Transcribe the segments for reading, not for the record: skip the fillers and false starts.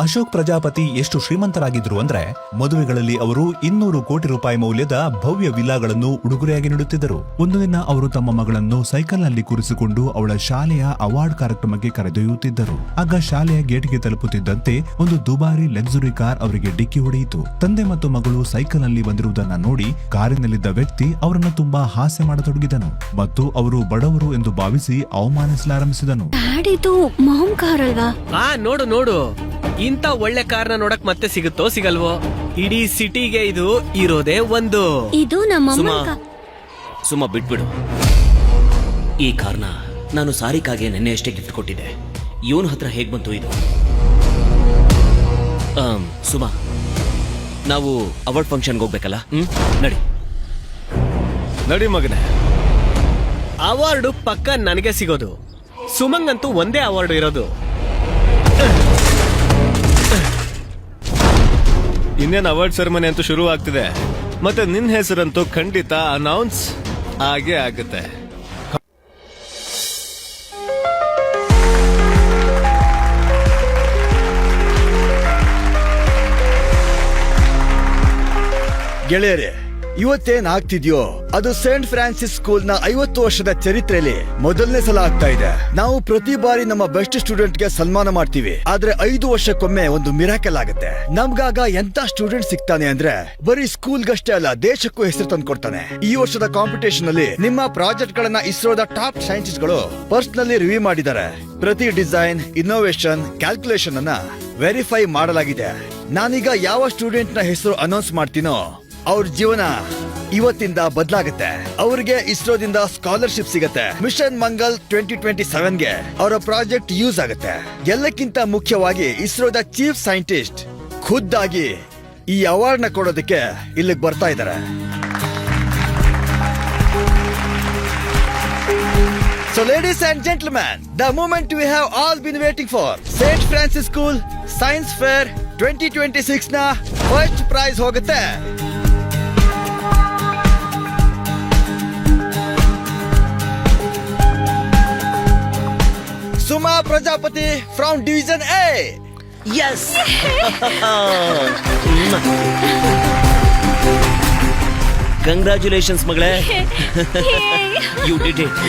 ಅಶೋಕ್ ಪ್ರಜಾಪತಿ ಎಷ್ಟು ಶ್ರೀಮಂತರಾಗಿದ್ರು ಅಂದ್ರೆ ಮದುವೆಗಳಲ್ಲಿ ಅವರು 200 ಕೋಟಿ ರೂಪಾಯಿ ಮೌಲ್ಯದ ಭವ್ಯ ವಿಲಾಗಳನ್ನು ಉಡುಗೊರೆಯಾಗಿ ನೀಡುತ್ತಿದ್ದರು. ಒಂದು ದಿನ ಅವರು ತಮ್ಮ ಮಗಳನ್ನು ಸೈಕಲ್ನಲ್ಲಿ ಕೂರಿಸಿಕೊಂಡು ಅವಳ ಶಾಲೆಯ ಅವಾರ್ಡ್ ಕಾರ್ಯಕ್ರಮಕ್ಕೆ ಕರೆದೊಯ್ಯುತ್ತಿದ್ದರು. ಆಗ ಶಾಲೆಯ ಗೇಟ್ಗೆ ತಲುಪುತ್ತಿದ್ದಂತೆ ಒಂದು ದುಬಾರಿ ಲಕ್ಸುರಿ ಕಾರ್ ಅವರಿಗೆ ಡಿಕ್ಕಿ ಹೊಡೆಯಿತು. ತಂದೆ ಮತ್ತು ಮಗಳು ಸೈಕಲ್ನಲ್ಲಿ ಬಂದಿರುವುದನ್ನ ನೋಡಿ ಕಾರಿನಲ್ಲಿದ್ದ ವ್ಯಕ್ತಿ ಅವರನ್ನು ತುಂಬಾ ಹಾಸ್ಯ ಮಾಡತೊಡಗಿದನು ಮತ್ತು ಅವರು ಬಡವರು ಎಂದು ಭಾವಿಸಿ ಅವಮಾನಿಸಲಾರಂಭಿಸಿದನು. ನೋಡು ನೋಡು, ಇಂತ ಒಳ್ಳೆ ಕಾರ್ನ ನೋಡಕ್ ಮತ್ತೆ ಸಿಗುತ್ತೋ ಸಿಗಲ್ವೋ? ಇಡೀ ಸಿಟಿಗೆ ಇದು ಇರೋದೇ ಒಂದು. ಇದು ನಮ್ಮ ಸುಮ್ಮ ಬಿಟ್ಬಿಡು. ಈ ಕಾರ್ನ ನಾನು ಸಾರಿಕಾಗೆ ನೆನ್ನೆ ಅಷ್ಟೇ ಗಿಫ್ಟ್ ಕೊಟ್ಟಿದ್ದೆ. ಇವನ್ ಹತ್ರ ಹೇಗ್ ಬಂತು ಇದು? ಸುಮಾ, ನಾವು ಅವಾರ್ಡ್ ಫಂಕ್ಷನ್ಗೆ ಹೋಗ್ಬೇಕಲ್ಲ? ನಡಿ ನಡಿ ಮಗನೆ. ಅವಾರ್ಡು ಪಕ್ಕ ನನಗೆ ಸಿಗೋದು. ಸುಮಂಗಂತೂ ಒಂದೇ ಅವಾರ್ಡ್ ಇರೋದು. ಇನ್ನೇನು ಅವಾರ್ಡ್ ಸೆರೆಮನಿ ಅಂತೂ ಶುರು ಆಗ್ತಿದೆ. ಮತ್ತೆ ನಿನ್ನ ಹೆಸರಂತೂ ಖಂಡಿತ ಅನೌನ್ಸ್ ಆಗೇ ಆಗುತ್ತೆ. ಗೆಳೆಯರೇ, ಇವತ್ತೇನ್ ಆಗ್ತಿದ್ಯೋ ಅದು ಸೇಂಟ್ ಫ್ರಾನ್ಸಿಸ್ ಸ್ಕೂಲ್ ನ 50 ವರ್ಷದ ಚರಿತ್ರೆಯಲ್ಲಿ ಮೊದಲನೇ ಸಲ ಆಗ್ತಾ ಇದೆ. ನಾವು ಪ್ರತಿ ಬಾರಿ ನಮ್ಮ ಬೆಸ್ಟ್ ಸ್ಟೂಡೆಂಟ್ ಗೆ ಸನ್ಮಾನ ಮಾಡ್ತೀವಿ, ಆದ್ರೆ 5 ವರ್ಷಕ್ಕೊಮ್ಮೆ ಒಂದು ಮಿರಾಕಲ್ ಆಗುತ್ತೆ. ನಮ್ಗಾಗ ಎಂತ ಸ್ಟೂಡೆಂಟ್ ಸಿಗ್ತಾನೆ ಅಂದ್ರೆ ಬರೀ ಸ್ಕೂಲ್ಗಷ್ಟೇ ಅಲ್ಲ, ದೇಶಕ್ಕೂ ಹೆಸರು ತಂದು ಕೊಡ್ತಾನೆ. ಈ ವರ್ಷದ ಕಾಂಪಿಟೇಷನ್ ಅಲ್ಲಿ ನಿಮ್ಮ ಪ್ರಾಜೆಕ್ಟ್ ಗಳನ್ನ ಇಸ್ರೋದ ಟಾಪ್ ಸೈಂಟಿಸ್ಟ್ ಗಳು ಪರ್ಸನಲಿ ರಿವ್ಯೂ ಮಾಡಿದ್ದಾರೆ. ಪ್ರತಿ ಡಿಸೈನ್, ಇನ್ನೋವೇಷನ್, ಕ್ಯಾಲ್ಕುಲೇಷನ್ ಅನ್ನ ವೆರಿಫೈ ಮಾಡಲಾಗಿದೆ. ನಾನೀಗ ಯಾವ ಸ್ಟೂಡೆಂಟ್ ನ ಹೆಸರು ಅನೌನ್ಸ್ ಮಾಡ್ತೀನೋ ಅವ್ರ ಜೀವನ ಇವತ್ತಿಂದ ಬದಲಾಗುತ್ತೆ. ಅವರಿಗೆ ಇಸ್ರೋದಿಂದ ಸ್ಕಾಲರ್ಶಿಪ್ ಸಿಗತ್ತೆ. ಮಿಷನ್ ಮಂಗಲ್ 2027ಗೆ ಅವರ ಪ್ರಾಜೆಕ್ಟ್ ಯೂಸ್ ಆಗುತ್ತೆ. ಎಲ್ಲಕ್ಕಿಂತ ಮುಖ್ಯವಾಗಿ ಇಸ್ರೋದ ಚೀಫ್ ಸೈಂಟಿಸ್ಟ್ ಖುದ್ದಾಗಿ ಈ ಅವಾರ್ಡ್ ನ ಕೊಡೋದಕ್ಕೆ ಇಲ್ಲಿಗೆ ಬರ್ತಾ ಇದ್ದಾರೆ. So ladies and gentlemen, the moment we have all been waiting for, St. Francis School Science Fair 2026 ನ ಫಸ್ಟ್ ಪ್ರೈಸ್ ಹೋಗುತ್ತೆ. Suma Prajapati from division A. Yes. Congratulations ಮಗಳೇ. You did it.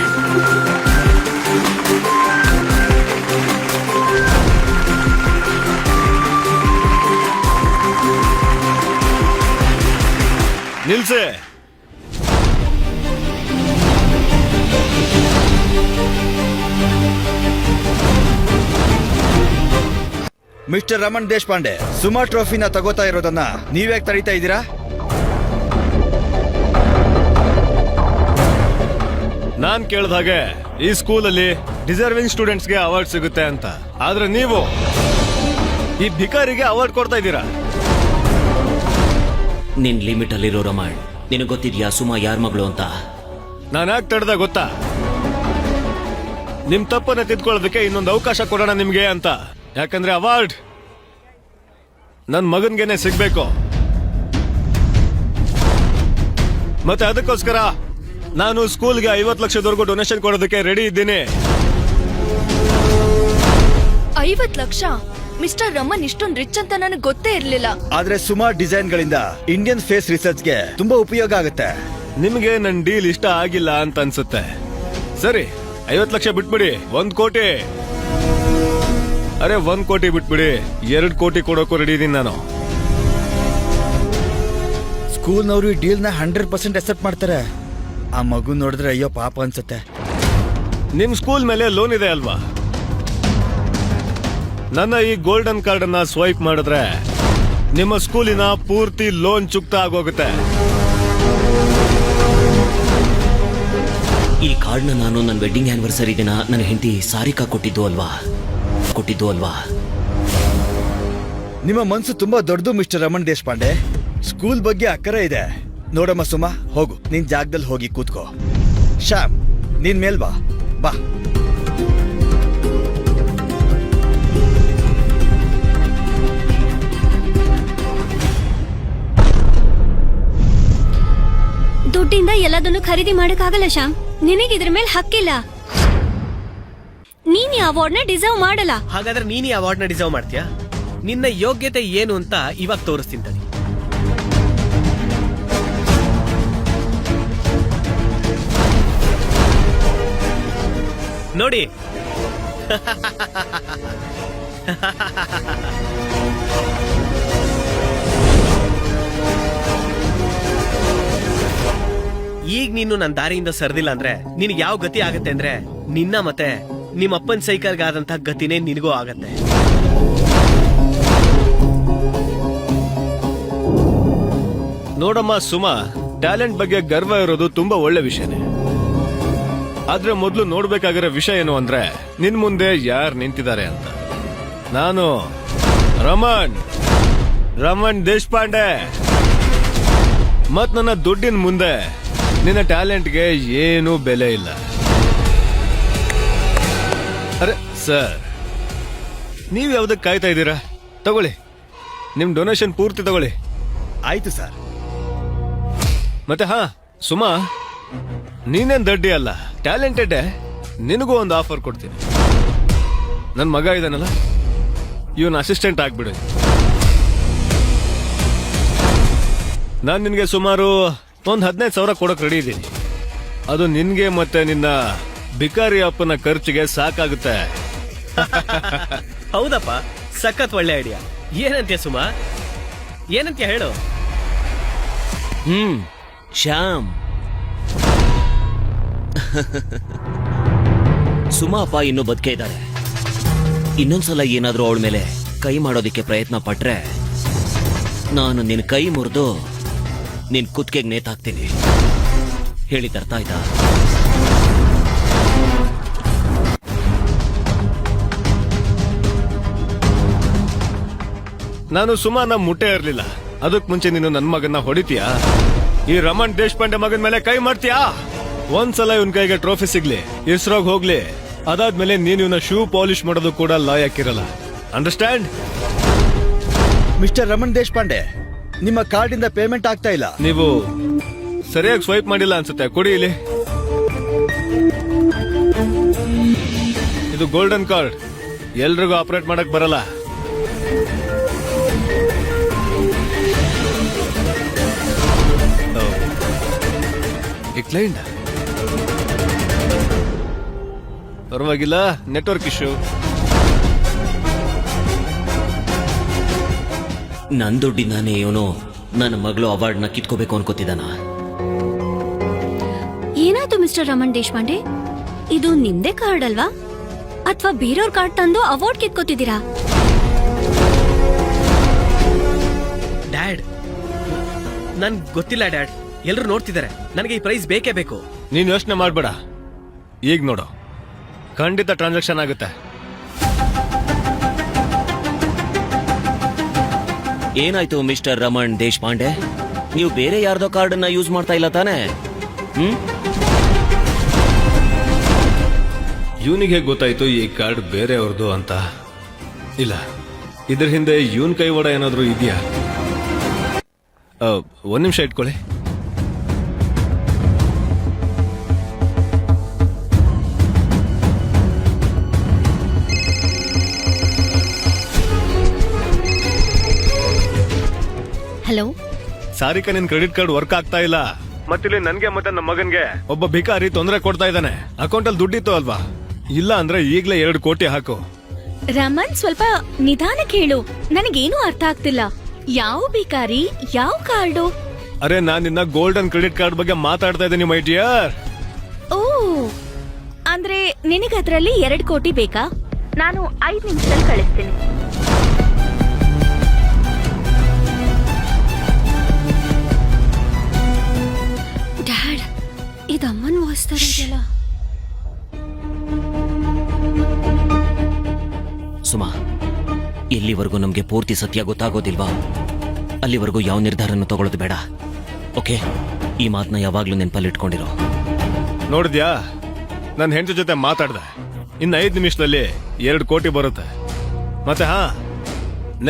ನಿಲ್ಸೆ. ಮಿಸ್ಟರ್ ರಮಣ್ ದೇಶಪಾಂಡೆ, ಸುಮಾ ಟ್ರೋಫಿನ ತಗೋತಾ ಇರೋದನ್ನ ನೀವ್ಯಾಕೆ ತಡೀತಾ ಇದ್ದೀರಾ? ನಾನ್ ಕೇಳ್ದ ಹಾಗೆ ಈ ಸ್ಕೂಲಲ್ಲಿ ಡಿಸರ್ವಿಂಗ್ ಸ್ಟೂಡೆಂಟ್ಸ್ಗೆ ಅವಾರ್ಡ್ ಸಿಗುತ್ತೆ ಅಂತ, ಆದ್ರೆ ನೀವು ಈ ಭಿಕಾರಿಗೆ ಅವಾರ್ಡ್ ಕೊಡ್ತಾ ಇದ್ದೀರಾ. ನಿನ್ ಲಿಮಿಟ್ ಅಲ್ಲಿರೋ ರಮಣ್, ನಿನಗೆ ಗೊತ್ತಿದ್ಯಾ ಸುಮಾ ಯಾರ ಮಗಳು ಅಂತ? ನಾನು ಯಾಕೆ ತಡೆದ ಗೊತ್ತಾ? ನಿಮ್ ತಪ್ಪನ್ನ ತಿದ್ಕೊಳ್ಳೋದಕ್ಕೆ ಇನ್ನೊಂದು ಅವಕಾಶ ಕೊಡೋಣ ನಿಮ್ಗೆ ಅಂತ. ಯಾಕಂದ್ರೆ ಅವಾರ್ಡ್ ನನ್ ಮಗನ್ಗೆನೆ ಸಿಗ್ಬೇಕು. ಮತ್ತೆ ಅದಕ್ಕೋಸ್ಕರ ನಾನು ಸ್ಕೂಲ್ಗೆ 50 ಲಕ್ಷದವರೆಗೂ ಡೊನೇಷನ್ ಕೊಡೋದಕ್ಕೆ ರೆಡಿ ಇದ್ದೀನಿ. 50 ಲಕ್ಷ? ಮಿಸ್ಟರ್ ರಮನ್ ಇಷ್ಟೊಂದು ರಿಚ್ ಅಂತ ನನಗೆ ಗೊತ್ತೇ ಇರ್ಲಿಲ್ಲ. ಆದ್ರೆ ಸುಮಾ ಡಿಸೈನ್ ಗಳಿಂದ ಇಂಡಿಯನ್ ಫೇಸ್ ರಿಸರ್ಚ್ಗೆ ತುಂಬಾ ಉಪಯೋಗ ಆಗುತ್ತೆ. ನಿಮ್ಗೆ ನನ್ ಡೀಲ್ ಇಷ್ಟ ಆಗಿಲ್ಲ ಅಂತ ಅನ್ಸುತ್ತೆ. ಸರಿ, 50 ಲಕ್ಷ ಬಿಟ್ಬಿಡಿ. 1 ಕೋಟಿ. ಅರೆ 1 ಕೋಟಿ ಬಿಟ್ಬಿಡಿ. 2 ಕೋಟಿ ಕೊಡೋಕು ರೆಡಿ ಇದೀನಿ ನಾನು. ಸ್ಕೂಲ್ನವರು ಈ ಡೀಲ್ ನ 100% ಅಕ್ಸೆಪ್ಟ್ ಮಾಡ್ತಾರೆ. ಆ ಮಗು ನೋಡಿದ್ರೆ ಅಯ್ಯೋ ಪಾಪ ಅನ್ಸುತ್ತೆ. ನಿಮ್ ಸ್ಕೂಲ್ ಮೇಲೆ ಲೋನ್ ಇದೆ ಅಲ್ವಾ? ನನ್ನ ಈ ಗೋಲ್ಡನ್ ಕಾರ್ಡ್ ಅನ್ನ ಸ್ವೈಪ್ ಮಾಡಿದ್ರೆ ನಿಮ್ಮ ಸ್ಕೂಲಿನ ಪೂರ್ತಿ ಲೋನ್ ಚುಕ್ತ ಆಗೋಗುತ್ತೆ. ಈ ಕಾರ್ಡ್ನ ನಾನು ನನ್ನ ವೆಡ್ಡಿಂಗ್ ಆನಿವರ್ಸರಿ ದಿನ ನನ್ನ ಹೆಂಡತಿ ಸಾರಿಕಾ ಕೊಟ್ಟಿದ್ದು ಅಲ್ವಾ? ನಿಮ್ಮ ಮನ್ಸು ತುಂಬಾ ದೊಡ್ಡದು ಮಿಸ್ಟರ್ ರಮಣ್ ದೇಶಪಾಂಡೆ. ಸ್ಕೂಲ್ ಬಗ್ಗೆ ಅಕ್ಕರೆ ಇದೆ. ನೋಡಮ್ಮ ಸುಮಾ, ಹೋಗು, ನಿನ್ ಜಾಗದಲ್ಲಿ ಹೋಗಿ ಕೂತ್ಕೋ. ಶ್ಯಾಮ್, ನೀನ್ ಮೇಲ್ ಬಾ. ಬಾ. ದುಡ್ಡಿಂದ ಎಲ್ಲದನ್ನು ಖರೀದಿ ಮಾಡಕ್ಕಾಗಲ್ಲ ಶ್ಯಾಮ್. ನಿನಗಿದ್ರ ಮೇಲೆ ಹಕ್ಕಿಲ್ಲ. ನೀನ್ ಈ ಅವಾರ್ಡ್ ನ ಡಿಸರ್ವ್ ಮಾಡಲ್ಲ. ಹಾಗಾದ್ರೆ ನೀನ್ ಈ ಅವಾರ್ಡ್ ನ ಡಿಸರ್ವ್ ಮಾಡ್ತೀಯಾ? ನಿನ್ನ ಯೋಗ್ಯತೆ ಏನು ಅಂತ ಇವಾಗ ತೋರಿಸ್ತೀನಿ ತಡಿ. ನೋಡಿ ಈಗ ನೀನು ನನ್ನ ದಾರಿಯಿಂದ ಸರ್ದಿಲ್ಲ ಅಂದ್ರೆ ನಿನಗೆ ಯಾವ ಗತಿ ಆಗತ್ತೆ ಅಂದ್ರೆ ನಿನ್ನ ಮತ್ತೆ ನಿಮ್ಮ ಅಪ್ಪನ ಸೈಕಲ್ಗಾದಂತ ಗತಿನೇ ನಿನಗೂ ಆಗತ್ತೆ. ನೋಡಮ್ಮ ಸುಮಾ, ಟ್ಯಾಲೆಂಟ್ ಬಗ್ಗೆ ಗರ್ವ ಇರೋದು ತುಂಬಾ ಒಳ್ಳೆ ವಿಷಯನೇ. ಆದ್ರೆ ಮೊದಲು ನೋಡ್ಬೇಕಾಗಿರೋ ವಿಷಯ ಏನು ಅಂದ್ರೆ ನಿನ್ ಮುಂದೆ ಯಾರು ನಿಂತಿದ್ದಾರೆ ಅಂತ. ನಾನು ರಮಣ್ ದೇಶಪಾಂಡೆ. ಮತ್ ನನ್ನ ದುಡ್ಡಿನ ಮುಂದೆ ನಿನ್ನ ಟ್ಯಾಲೆಂಟ್ಗೆ ಏನೂ ಬೆಲೆ ಇಲ್ಲ. ಅರೆ ಸರ್, ನೀವ್ ಯಾವ್ದಕ್ ಕಾಯ್ತಾ ಇದ್ದೀರಾ? ತಗೊಳ್ಳಿ, ನಿಮ್ ಡೊನೇಷನ್ ಪೂರ್ತಿ ತಗೊಳ್ಳಿ. ಆಯ್ತು ಸರ್. ಮತ್ತೆ ಹಾ ಸುಮಾ, ನೀನೇನ್ ದಡ್ಡಿ ಅಲ್ಲ, ಟ್ಯಾಲೆಂಟೆಡ್. ನಿನಗೂ ಒಂದು ಆಫರ್ ಕೊಡ್ತೀನಿ. ನನ್ ಮಗ ಇದಾನಲ್ಲ, ಇವನ್ ಅಸಿಸ್ಟೆಂಟ್ ಆಗ್ಬಿಡು. ನಾನ್ ನಿನ್ಗೆ ಸುಮಾರು ಒಂದ್ 15,000 ಕೊಡಕ್ ರೆಡಿ ಇದ್ದೀನಿ. ಅದು ನಿನ್ಗೆ ಮತ್ತೆ ನಿನ್ನ ಬಿಕಾರಿ ಅಪ್ಪನ ಖರ್ಚಿಗೆ ಸಾಕಾಗುತ್ತೆ. ಹೌದಪ್ಪ, ಸಖತ್ ಒಳ್ಳೆ ಐಡಿಯಾ. ಏನಂತ್ಯ ಸುಮಾ, ಏನಂತ್ಯ ಹೇಳು. ಶ್ಯಾಮ್, ಸುಮಾ ಅಪ್ಪ ಇನ್ನೂ ಬದುಕೇ ಇದ್ದಾರೆ. ಇನ್ನೊಂದ್ಸಲ ಏನಾದ್ರೂ ಅವಳ ಮೇಲೆ ಕೈ ಮಾಡೋದಿಕ್ಕೆ ಪ್ರಯತ್ನ ಪಟ್ರೆ ನಾನು ನಿನ್ ಕೈ ಮುರಿದು ನಿನ್ ಕುತ್ತಿಗೆಗೆ ನೇತಾಕ್ತೀನಿ. ಹೇಳಿದ ಅರ್ಥ ಆಯ್ತಾ? ನಾನು ಸುಮಾನ ಮುಟ್ಟೆ ಇರ್ಲಿಲ್ಲ. ಅದಕ್ ಮುಂಚೆ ನೀನು ನನ್ ಮಗನ್ನ ಹೊಡಿತೀಯಾ? ಈ ರಮಣ್ ದೇಶಪಾಂಡೆ ಮಗನ ಮೇಲೆ ಕೈ ಮಾಡ್ತೀಯಾ? ಒಂದ್ಸಲ ಇವನ್ ಕೈಗೆ ಟ್ರೋಫಿ ಸಿಗ್ಲಿ, ಇಸ್ರೋಗ್ ಹೋಗ್ಲಿ, ಅದಾದ್ಮೇಲೆ ನೀನ್ ಇವನ ಶೂ ಪಾಲಿಶ್ ಮಾಡೋದು ಕೂಡ ಲಾಯಕ್ಕಿರಲ್ಲ. ಅಂಡರ್ಸ್ಟ್ಯಾಂಡ್? ಮಿಸ್ಟರ್ ರಮಣ್ ದೇಶಪಾಂಡೆ, ನಿಮ್ಮ ಕಾರ್ಡಿಂದ ಪೇಮೆಂಟ್ ಆಗ್ತಾ ಇಲ್ಲ. ನೀವು ಸರಿಯಾಗಿ ಸ್ವೈಪ್ ಮಾಡಿಲ್ಲ ಅನ್ಸುತ್ತೆ. ಕೊಡಿ ಇಲ್ಲಿ. ಇದು ಗೋಲ್ಡನ್ ಕಾರ್ಡ್, ಎಲ್ರಿಗೂ ಆಪರೇಟ್ ಮಾಡಕ್ ಬರಲ್ಲ. ಕ್ಲೈಂಟ್ ಪರವಾಗಿಲ್ಲ, ನೆಟ್ವರ್ಕ್ ಇಶ್ಯೂ. ನನ್ ದುಡ್ಡಿಂದಾನೇ ಇವನು ನನ್ನ ಮಗಳು ಅವಾರ್ಡ್ನ ಕಿತ್ಕೋಬೇಕು ಅನ್ಕೋತಿದ್ದಾನ. ಏನಾಯ್ತು ಮಿಸ್ಟರ್ ರಮಣ್ ದೇಶಪಾಂಡೆ? ಇದು ನಿಮ್ದೇ ಕಾರ್ಡ್ ಅಲ್ವಾ, ಅಥವಾ ಬೇರೆಯವ್ರ ಕಾರ್ಡ್ ತಂದು ಅವಾರ್ಡ್ ಕಿತ್ಕೋತಿದ್ದೀರಾ? ಡ್ಯಾಡ್, ನನ್ ಗೊತ್ತಿಲ್ಲ ಡ್ಯಾಡ್. ಎಲ್ರು ನೋಡ್ತಿದ್ದಾರೆ. ನನಗೆ ಈ ಪ್ರೈಸ್ ಬೇಕೇ ಬೇಕು. ನೀನ್ ಯೋಚನೆ ಮಾಡ್ಬೇಡ. ಈಗ ನೋಡು, ಖಂಡಿತ ಟ್ರಾನ್ಸಾಕ್ಷನ್ ಆಗುತ್ತೆ. ಏನಾಯ್ತು ಮಿಸ್ಟರ್ ರಮಣ್ ದೇಶಪಾಂಡೆ? ನೀವು ಬೇರೆ ಯಾರ್ದೋ ಕಾರ್ಡನ್ನ ಯೂಸ್ ಮಾಡ್ತಾ ಇಲ್ಲ ತಾನೇ? ಇವನಿಗೆ ಗೊತ್ತಾಯ್ತು ಈ ಕಾರ್ಡ್ ಬೇರೆಯವ್ರದ್ದು ಅಂತ. ಇಲ್ಲ, ಇದ್ರ ಹಿಂದೆ ಇವನ್ ಕೈವಾಡ ಏನಾದ್ರೂ ಇದೆಯಾ? ಒಂದ್ ನಿಮಿಷ ಇಟ್ಕೊಳ್ಳಿ. ಹಲೋ ಸಾರಿಕಾ, ನಿನ್ ಕ್ರೆಡಿಟ್ ಕಾರ್ಡ್ ವರ್ಕ್ ಆಗ್ತಾ ಇಲ್ಲ. ಮತ್ತಿಲ್ಲಿ ನನ್ಗೆ ಮತ್ತೆ ನಮ್ಮ ಮಗನ್ಗೆ ಒಬ್ಬ ಭಿಕಾರಿ ತೊಂದರೆ ಕೊಡ್ತಾ ಇದ್ದಾನೆ. ಅಕೌಂಟ್ ಅಲ್ಲಿ ದುಡ್ಡಿತ್ತು ಅಲ್ವಾ? ಇಲ್ಲ ಅಂದ್ರೆ ಈಗ್ಲೇ 2 ಕೋಟಿ ಹಾಕು. ರಮಣ್, ಸ್ವಲ್ಪ ನಿಧಾನಕ್ಕೆ ಹೇಳು, ನನಗೇನು ಅರ್ಥ ಆಗ್ತಿಲ್ಲ. ಯಾವ ಭಿಕಾರಿ, ಯಾವ ಕಾರ್ಡು? ಅರೆ, ನಾನ್ ನಿನ್ನ ಗೋಲ್ಡನ್ ಕ್ರೆಡಿಟ್ ಕಾರ್ಡ್ ಬಗ್ಗೆ ಮಾತಾಡ್ತಾ ಇದ್ದೀನಿ ಮೈ ಡಿಯರ್. ಓ, ಅಂದ್ರೆ ನಿನಗದ್ರಲ್ಲಿ 2 ಕೋಟಿ ಬೇಕಾ? ನಾನು 5 ನಿಮಿಷದಲ್ಲಿ ಕಳಿಸ್ತೀನಿ. ಡ್ಯಾಡ್, ಇದು ಅಮ್ಮನ್ ವಾಯ್ಸ್ ತರ ಇದೆಯಲ್ಲ. ಸುಮಾ, ಎಲ್ಲಿವರೆಗೂ ನಮ್ಗೆ ಪೂರ್ತಿ ಸತ್ಯ ಗೊತ್ತಾಗೋದಿಲ್ವಾ ಅಲ್ಲಿವರೆಗೂ ಯಾವ ನಿರ್ಧಾರನೂ ತಗೊಳ್ಳೋದು ಬೇಡ. ಓಕೆ, ಈ ಮಾತನ್ನ ಯಾವಾಗ್ಲೂ ನೆನಪಲ್ಲಿ ಇಟ್ಕೊಂಡಿರೋ. ನೋಡಿದ್ಯಾ, ನನ್ನ ಹೆಂಡತಿ ಜೊತೆ ಮಾತಾಡ್ದೆ. ಇನ್ನು 5 ನಿಮಿಷದಲ್ಲಿ 2 ಕೋಟಿ ಬರುತ್ತೆ. ಮತ್ತೆ ಹಾ,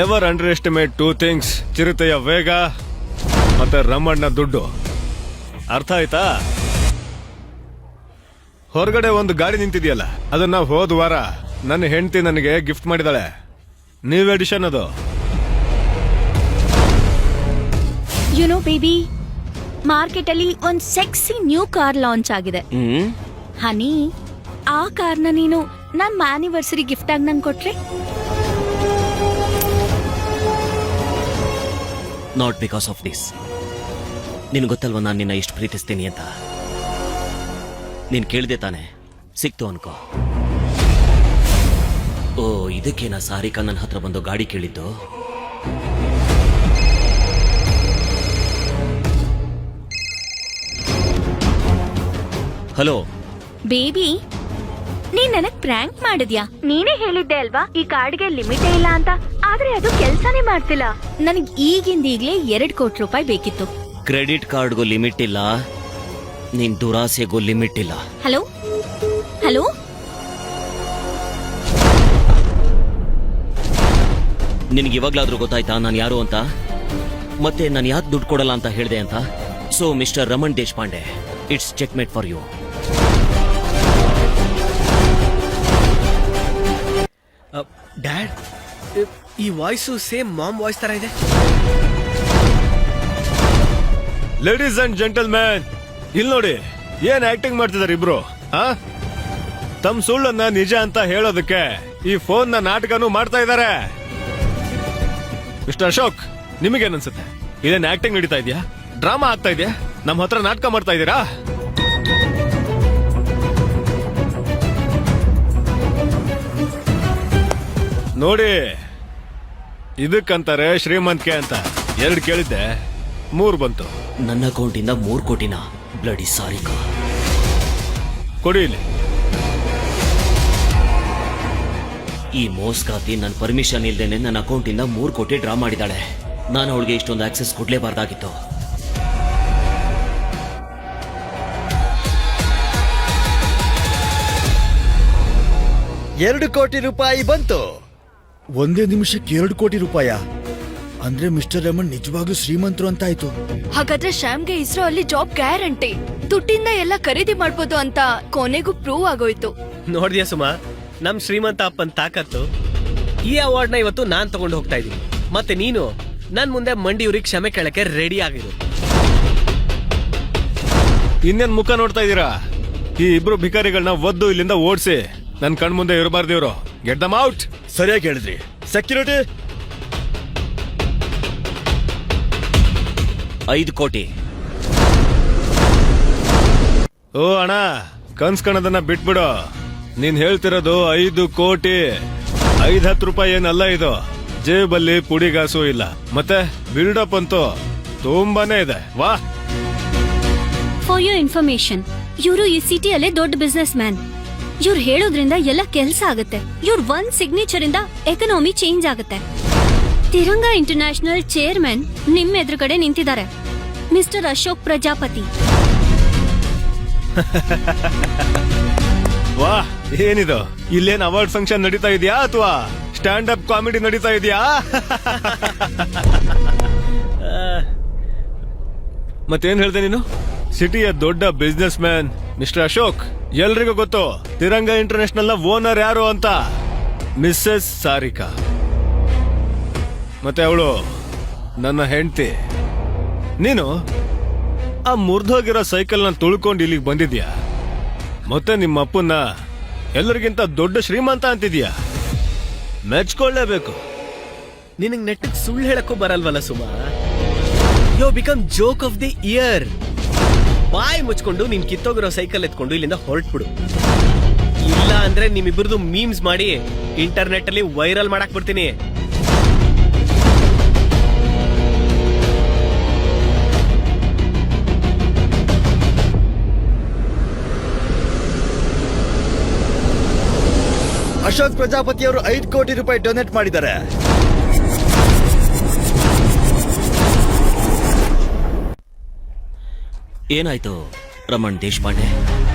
ನೆವರ್ ಅಂಡರ್ ಎಸ್ಟಿಮೇಟ್ 2 ಥಿಂಗ್ಸ್: ಚಿರತೆಯ ವೇಗ ಮತ್ತೆ ರಮಣ್ಣ ದುಡ್ಡು. ಅರ್ಥ ಆಯ್ತಾ? ಹೊರಗಡೆ ಒಂದು ಗಾಡಿ ನಿಂತಿದೆಯಲ್ಲ, ಅದನ್ನ ಹೋದ ವಾರ ನನ್ನ ಹೆಂಡತಿ ನನಗೆ ಗಿಫ್ಟ್ ಮಾಡಿದಾಳೆ. ನ್ಯೂ ಎಡಿಷನ್ ಅದು. ಯುನೋ ಬೇಬಿ, ಮಾರ್ಕೆಟ್ ಅಲ್ಲಿ ಒಂದ್ ಸೆಕ್ಸಿ ನ್ಯೂ ಕಾರ್ ಲಾಂಚ್ ಆಗಿದೆ. ಹನಿ, ಆ ಕಾರ್ನ ನೀನು ನಮ್ಮ ಆನಿವರ್ಸರಿ ಗಿಫ್ಟ್ ಆಗಿ ನಂಗೆ ಕೊಟ್ರೆ? Not because of this. ನಿನ್ ಗೊತ್ತಲ್ವ ನಾನು ನಿನ್ನ ಎಷ್ಟು ಪ್ರೀತಿಸ್ತೀನಿ ಅಂತ. ನೀನ್ ಕೇಳಿದೆ ತಾನೆ, ಸಿಕ್ತು ಅನ್ಕೋ. ಓ, ಇದಕ್ಕೇನಾ ಸಾರಿಕಾ ನನ್ನ ಹತ್ರ ಬಂದು ಗಾಡಿ ಕೇಳಿದ್ದು? ಹಲೋ ಬೇಬಿ, ನೀನ್ ನನಗ್ ಪ್ರ್ಯಾಂಕ್ ಮಾಡಿದ್ಯಾ? ನೀನೇ ಹೇಳಿದ್ದೆ ಅಲ್ವಾ ಈ ಕಾರ್ಡ್ಗೆ ಲಿಮಿಟೇ ಇಲ್ಲ ಅಂತ, ಆದ್ರೆ ಅದು ಕೆಲ್ಸಾನೇ ಮಾಡ್ತಿಲ್ಲ. ನನಗ್ ಈಗಿಂದೀಗ್ಲೇ 2 ಕೋಟಿ ರೂಪಾಯಿ ಬೇಕಿತ್ತು. ಕ್ರೆಡಿಟ್ ಕಾರ್ಡ್ಗೂ ಲಿಮಿಟ್ ಇಲ್ಲ, ನಿನ್ ದುರಾಸೆಗೂ ಲಿಮಿಟ್ ಇಲ್ಲ. ಹಲೋ ಹಲೋ, ನಿನಗೆ ಇವಾಗ್ಲಾದ್ರೂ ಗೊತ್ತಾಯ್ತಾ ನಾನು ಯಾರು ಅಂತ? ಮತ್ತೆ ನಾನು ಯಾಕೆ ದುಡ್ಡು ಕೊಡಲ್ಲ ಅಂತ ಹೇಳಿದೆ ಅಂತ? So mister Raman Deshpande, it's checkmate for you. Dad, ಈ ವಾಯ್ಸು ಸೇಮ್ ಮಾಮ್ ವಾಯ್ಸ್ ತರ ಇದೆ. ಲೇಡೀಸ್ ಅಂಡ್ ಜೆಂಟಲ್ಮ್ಯಾನ್, ಇಲ್ಲಿ ನೋಡಿ ಏನ್ ಆಕ್ಟಿಂಗ್ ಮಾಡ್ತಿದಾರೆ ಇಬ್ರು. ತಮ್ಮ ಸುಳ್ಳನ್ನ ನಿಜ ಅಂತ ಹೇಳೋದಕ್ಕೆ ಈ ಫೋನ್ ನ ನಾಟಕನೂ ಮಾಡ್ತಾ ಇದ್ದಾರೆ. ಮಿಸ್ಟರ್ ಅಶೋಕ್, ನಿಮಗೇನ್ ಅನ್ಸುತ್ತೆ? ಇದೇನ್ ಆಕ್ಟಿಂಗ್ ನಡೀತಾ ಇದೆಯಾ? ಡ್ರಾಮಾ ಆಗ್ತಾ ಇದೆಯಾ? ನಮ್ಮ ಹತ್ರ ನಾಟಕ ಮಾಡ್ತಾ ಇದ್ದೀರಾ? ನೋಡಿ, ಇದಕ್ಕಂತಾರೆ ಶ್ರೀಮಂತಿಕೆ ಅಂತ. 2 ಕೇಳಿದ್ದೆ, 3 ಬಂತು. ನನ್ನ ಅಕೌಂಟಿಂದ 3 ಕೋಟಿನ? ಬ್ಲಡಿ ಸಾರಿಕಾ, ಕೊಡಿ ಇಲ್ಲಿ. ಈ ಮೋಸ್ಗಾತಿ ನನ್ನ ಪರ್ಮಿಷನ್ ಇಲ್ದೇನೆ ನನ್ನ ಅಕೌಂಟಿಂದ 3 ಕೋಟಿ ಡ್ರಾ ಮಾಡಿದಾಳೆ. ನಾನು ಅವಳಿಗೆ ಇಷ್ಟೊಂದು ಆಕ್ಸೆಸ್ ಕೊಡ್ಲೇಬಾರ್ದಾಗಿತ್ತು. $2 ಕೋಟಿ ಬಂತು. ಒಂದೇ ನಿಮಿಷಕ್ಕೆ 2 ಕೋಟಿ ರೂಪಾಯ ಅಂದ್ರೆ ಮಿಸ್ಟರ್ ರಮಣ್ ನಿಜವಾಗ್ಲೂ ಶ್ರೀಮಂತರು ಅಂತ ಆಯ್ತು. ಹಾಗಾದ್ರೆ ಶ್ಯಾಮ್ಗೆ ಇಸ್ರೋ ಅಲ್ಲಿ ಜಾಬ್ ಗ್ಯಾರಂಟಿ. ದುಡ್ಡಿಂದ ಎಲ್ಲ ಖರೀದಿ ಮಾಡ್ಬೋದು ಅಂತ ಕೊನೆಗೂ ಪ್ರೂವ್ ಆಗೋಯ್ತು. ನೋಡ್ದ್ಯಾ ಸುಮಾ, ನಮ್ ಶ್ರೀಮಂತ ಅಪ್ಪನ್ ತಾಕತ್ತು. ಈ ಅವಾರ್ಡ್ ನ ಇವತ್ತು ನಾನ್ ತಗೊಂಡು ಹೋಗ್ತಾ ಇದೀನಿ. ಮತ್ತೆ ನೀನು ನನ್ ಮುಂದೆ ಮಂಡಿಯೂರಿಗೆ ಕ್ಷಮೆ ಕೇಳಕ್ಕೆ ರೆಡಿ ಆಗಿರು. ಇನ್ನೇನ್ ಮುಖ ನೋಡ್ತಾ ಇದ್ದೀರಾ? ಈ ಇಬ್ರು ಭಿಕಾರಿಗಳನ್ನ ಒದ್ದು ಇಲ್ಲಿಂದ ಓಡಿಸಿ ನನ್ ಕಣ್ ಮುಂದೆ ಇರಬಾರ್ದು ಇವರು. ಗೆಟ್ ದಮ್ ಔಟ್. ಸರಿಯಾಗಿ ಹೇಳಿದ್ರಿ. ಸೆಕ್ಯೂರಿಟಿ 5 ಕೋಟಿ. ಓ ಅಣ್ಣ, ಕನ್ಸ್ ಕಣದನ್ನ ಬಿಟ್ಬಿಡು. ನೀನ್ ಹೇಳ್ತಿರೋದು 5 ಕೋಟಿ. 5-10 ರೂಪಾಯಿ ಏನಲ್ಲ ಇದು. ಜೇಬಲ್ಲಿ ಪುಡಿಗಾಸು ಇಲ್ಲ. ಮತ್ತೆ ಬಿಲ್ಡಪ್ ಅಂತೂ ತುಂಬಾನೇ ಇದೆ. ವಾ, ಫಾರ್ ಯೋರ್ ಇನ್ಫಾರ್ಮೇಶನ್, ಇವರು ಈ ಸಿಟಿಯಲ್ಲೇ ದೊಡ್ಡ ಬಿಸ್ನೆಸ್ ಮ್ಯಾನ್. ಇವ್ರು ಹೇಳೋದ್ರಿಂದ ಎಲ್ಲ ಕೆಲಸ ಆಗುತ್ತೆ. ಇವ್ರ 1 ಸಿಗ್ನೇಚರ್ ಇಂದ ಎಕನಾಮಿ ಚೇಂಜ್ ಆಗುತ್ತೆ. ತಿರಂಗ ಇಂಟರ್ನ್ಯಾಷನಲ್ ಚೇರ್ಮನ್ ನಿಮ್ ಎದುರುಗಡೆ ನಿಂತಿದ್ದಾರೆ, ಮಿಸ್ಟರ್ ಅಶೋಕ್ ಪ್ರಜಾಪತಿ. ವಾ, ಏನಿದು? ಇಲ್ಲೇನ್ ಅವಾರ್ಡ್ ಫಂಕ್ಷನ್ ನಡೀತಾ ಇದೆಯಾ ಅಥವಾ ಸ್ಟ್ಯಾಂಡ್ ಅಪ್ ಕಾಮಿಡಿ ನಡೀತಾ ಇದೆಯಾ? ಮತ್ತೇನ್ ಹೇಳ್ದೆ ನೀನು? ಸಿಟಿಯ ದೊಡ್ಡ ಬಿಸ್ನೆಸ್ ಮ್ಯಾನ್ ಮಿಸ್ಟರ್ ಅಶೋಕ್. ಎಲ್ರಿಗೂ ಗೊತ್ತು ತಿರಂಗ ಇಂಟರ್ನ್ಯಾಷನಲ್ ನ ಓನರ್ ಯಾರು ಅಂತ. ಮಿಸ್ಸೆಸ್ ಸಾರಿಕಾ. ಮತ್ತೆ ಅವಳು ನನ್ನ ಹೆಂಡತಿ. ನೀನು ಆ ಮುರಿದೋಗಿರೋ ಸೈಕಲ್ ನ ತುಳ್ಕೊಂಡು ಇಲ್ಲಿಗೆ ಬಂದಿದ್ಯಾ. ಮತ್ತೆ ನಿಮ್ಮ ಅಪ್ಪನ್ನ ಎಲ್ಲರಿಗಿಂತ ದೊಡ್ಡ ಶ್ರೀಮಂತ ಅಂತಿದ್ಯಾ. ಮೆಚ್ಕೊಳ್ಳೇಬೇಕು. ನಿನಗ್ ನೆಟ್ಟಗ್ ಸುಳ್ಳು ಹೇಳಕ್ಕೂ ಬರಲ್ವಲ್ಲ Suma. You become joke of the year. ಬಾಯಿ ಮುಚ್ಕೊಂಡು ನೀನ್ ಕಿತ್ತೋಗಿರೋ ಸೈಕಲ್ ಎತ್ಕೊಂಡು ಇಲ್ಲಿಂದ ಹೊರಟ್ಬಿಡು. ಇಲ್ಲ ಅಂದ್ರೆ ನಿಮ್ಮಿಬ್ರದ್ದು ಮೀಮ್ಸ್ ಮಾಡಿ ಇಂಟರ್ನೆಟ್ ಅಲ್ಲಿ ವೈರಲ್ ಮಾಡಕ್ ಬಿಡ್ತೀನಿ. ಅಶೋಕ್ ಪ್ರಜಾಪತಿ ಅವರು 5 ಕೋಟಿ ರೂಪಾಯಿ ಡೊನೇಟ್ ಮಾಡಿದ್ದಾರೆ. ಏನಾಯ್ತು Raman Deshpande?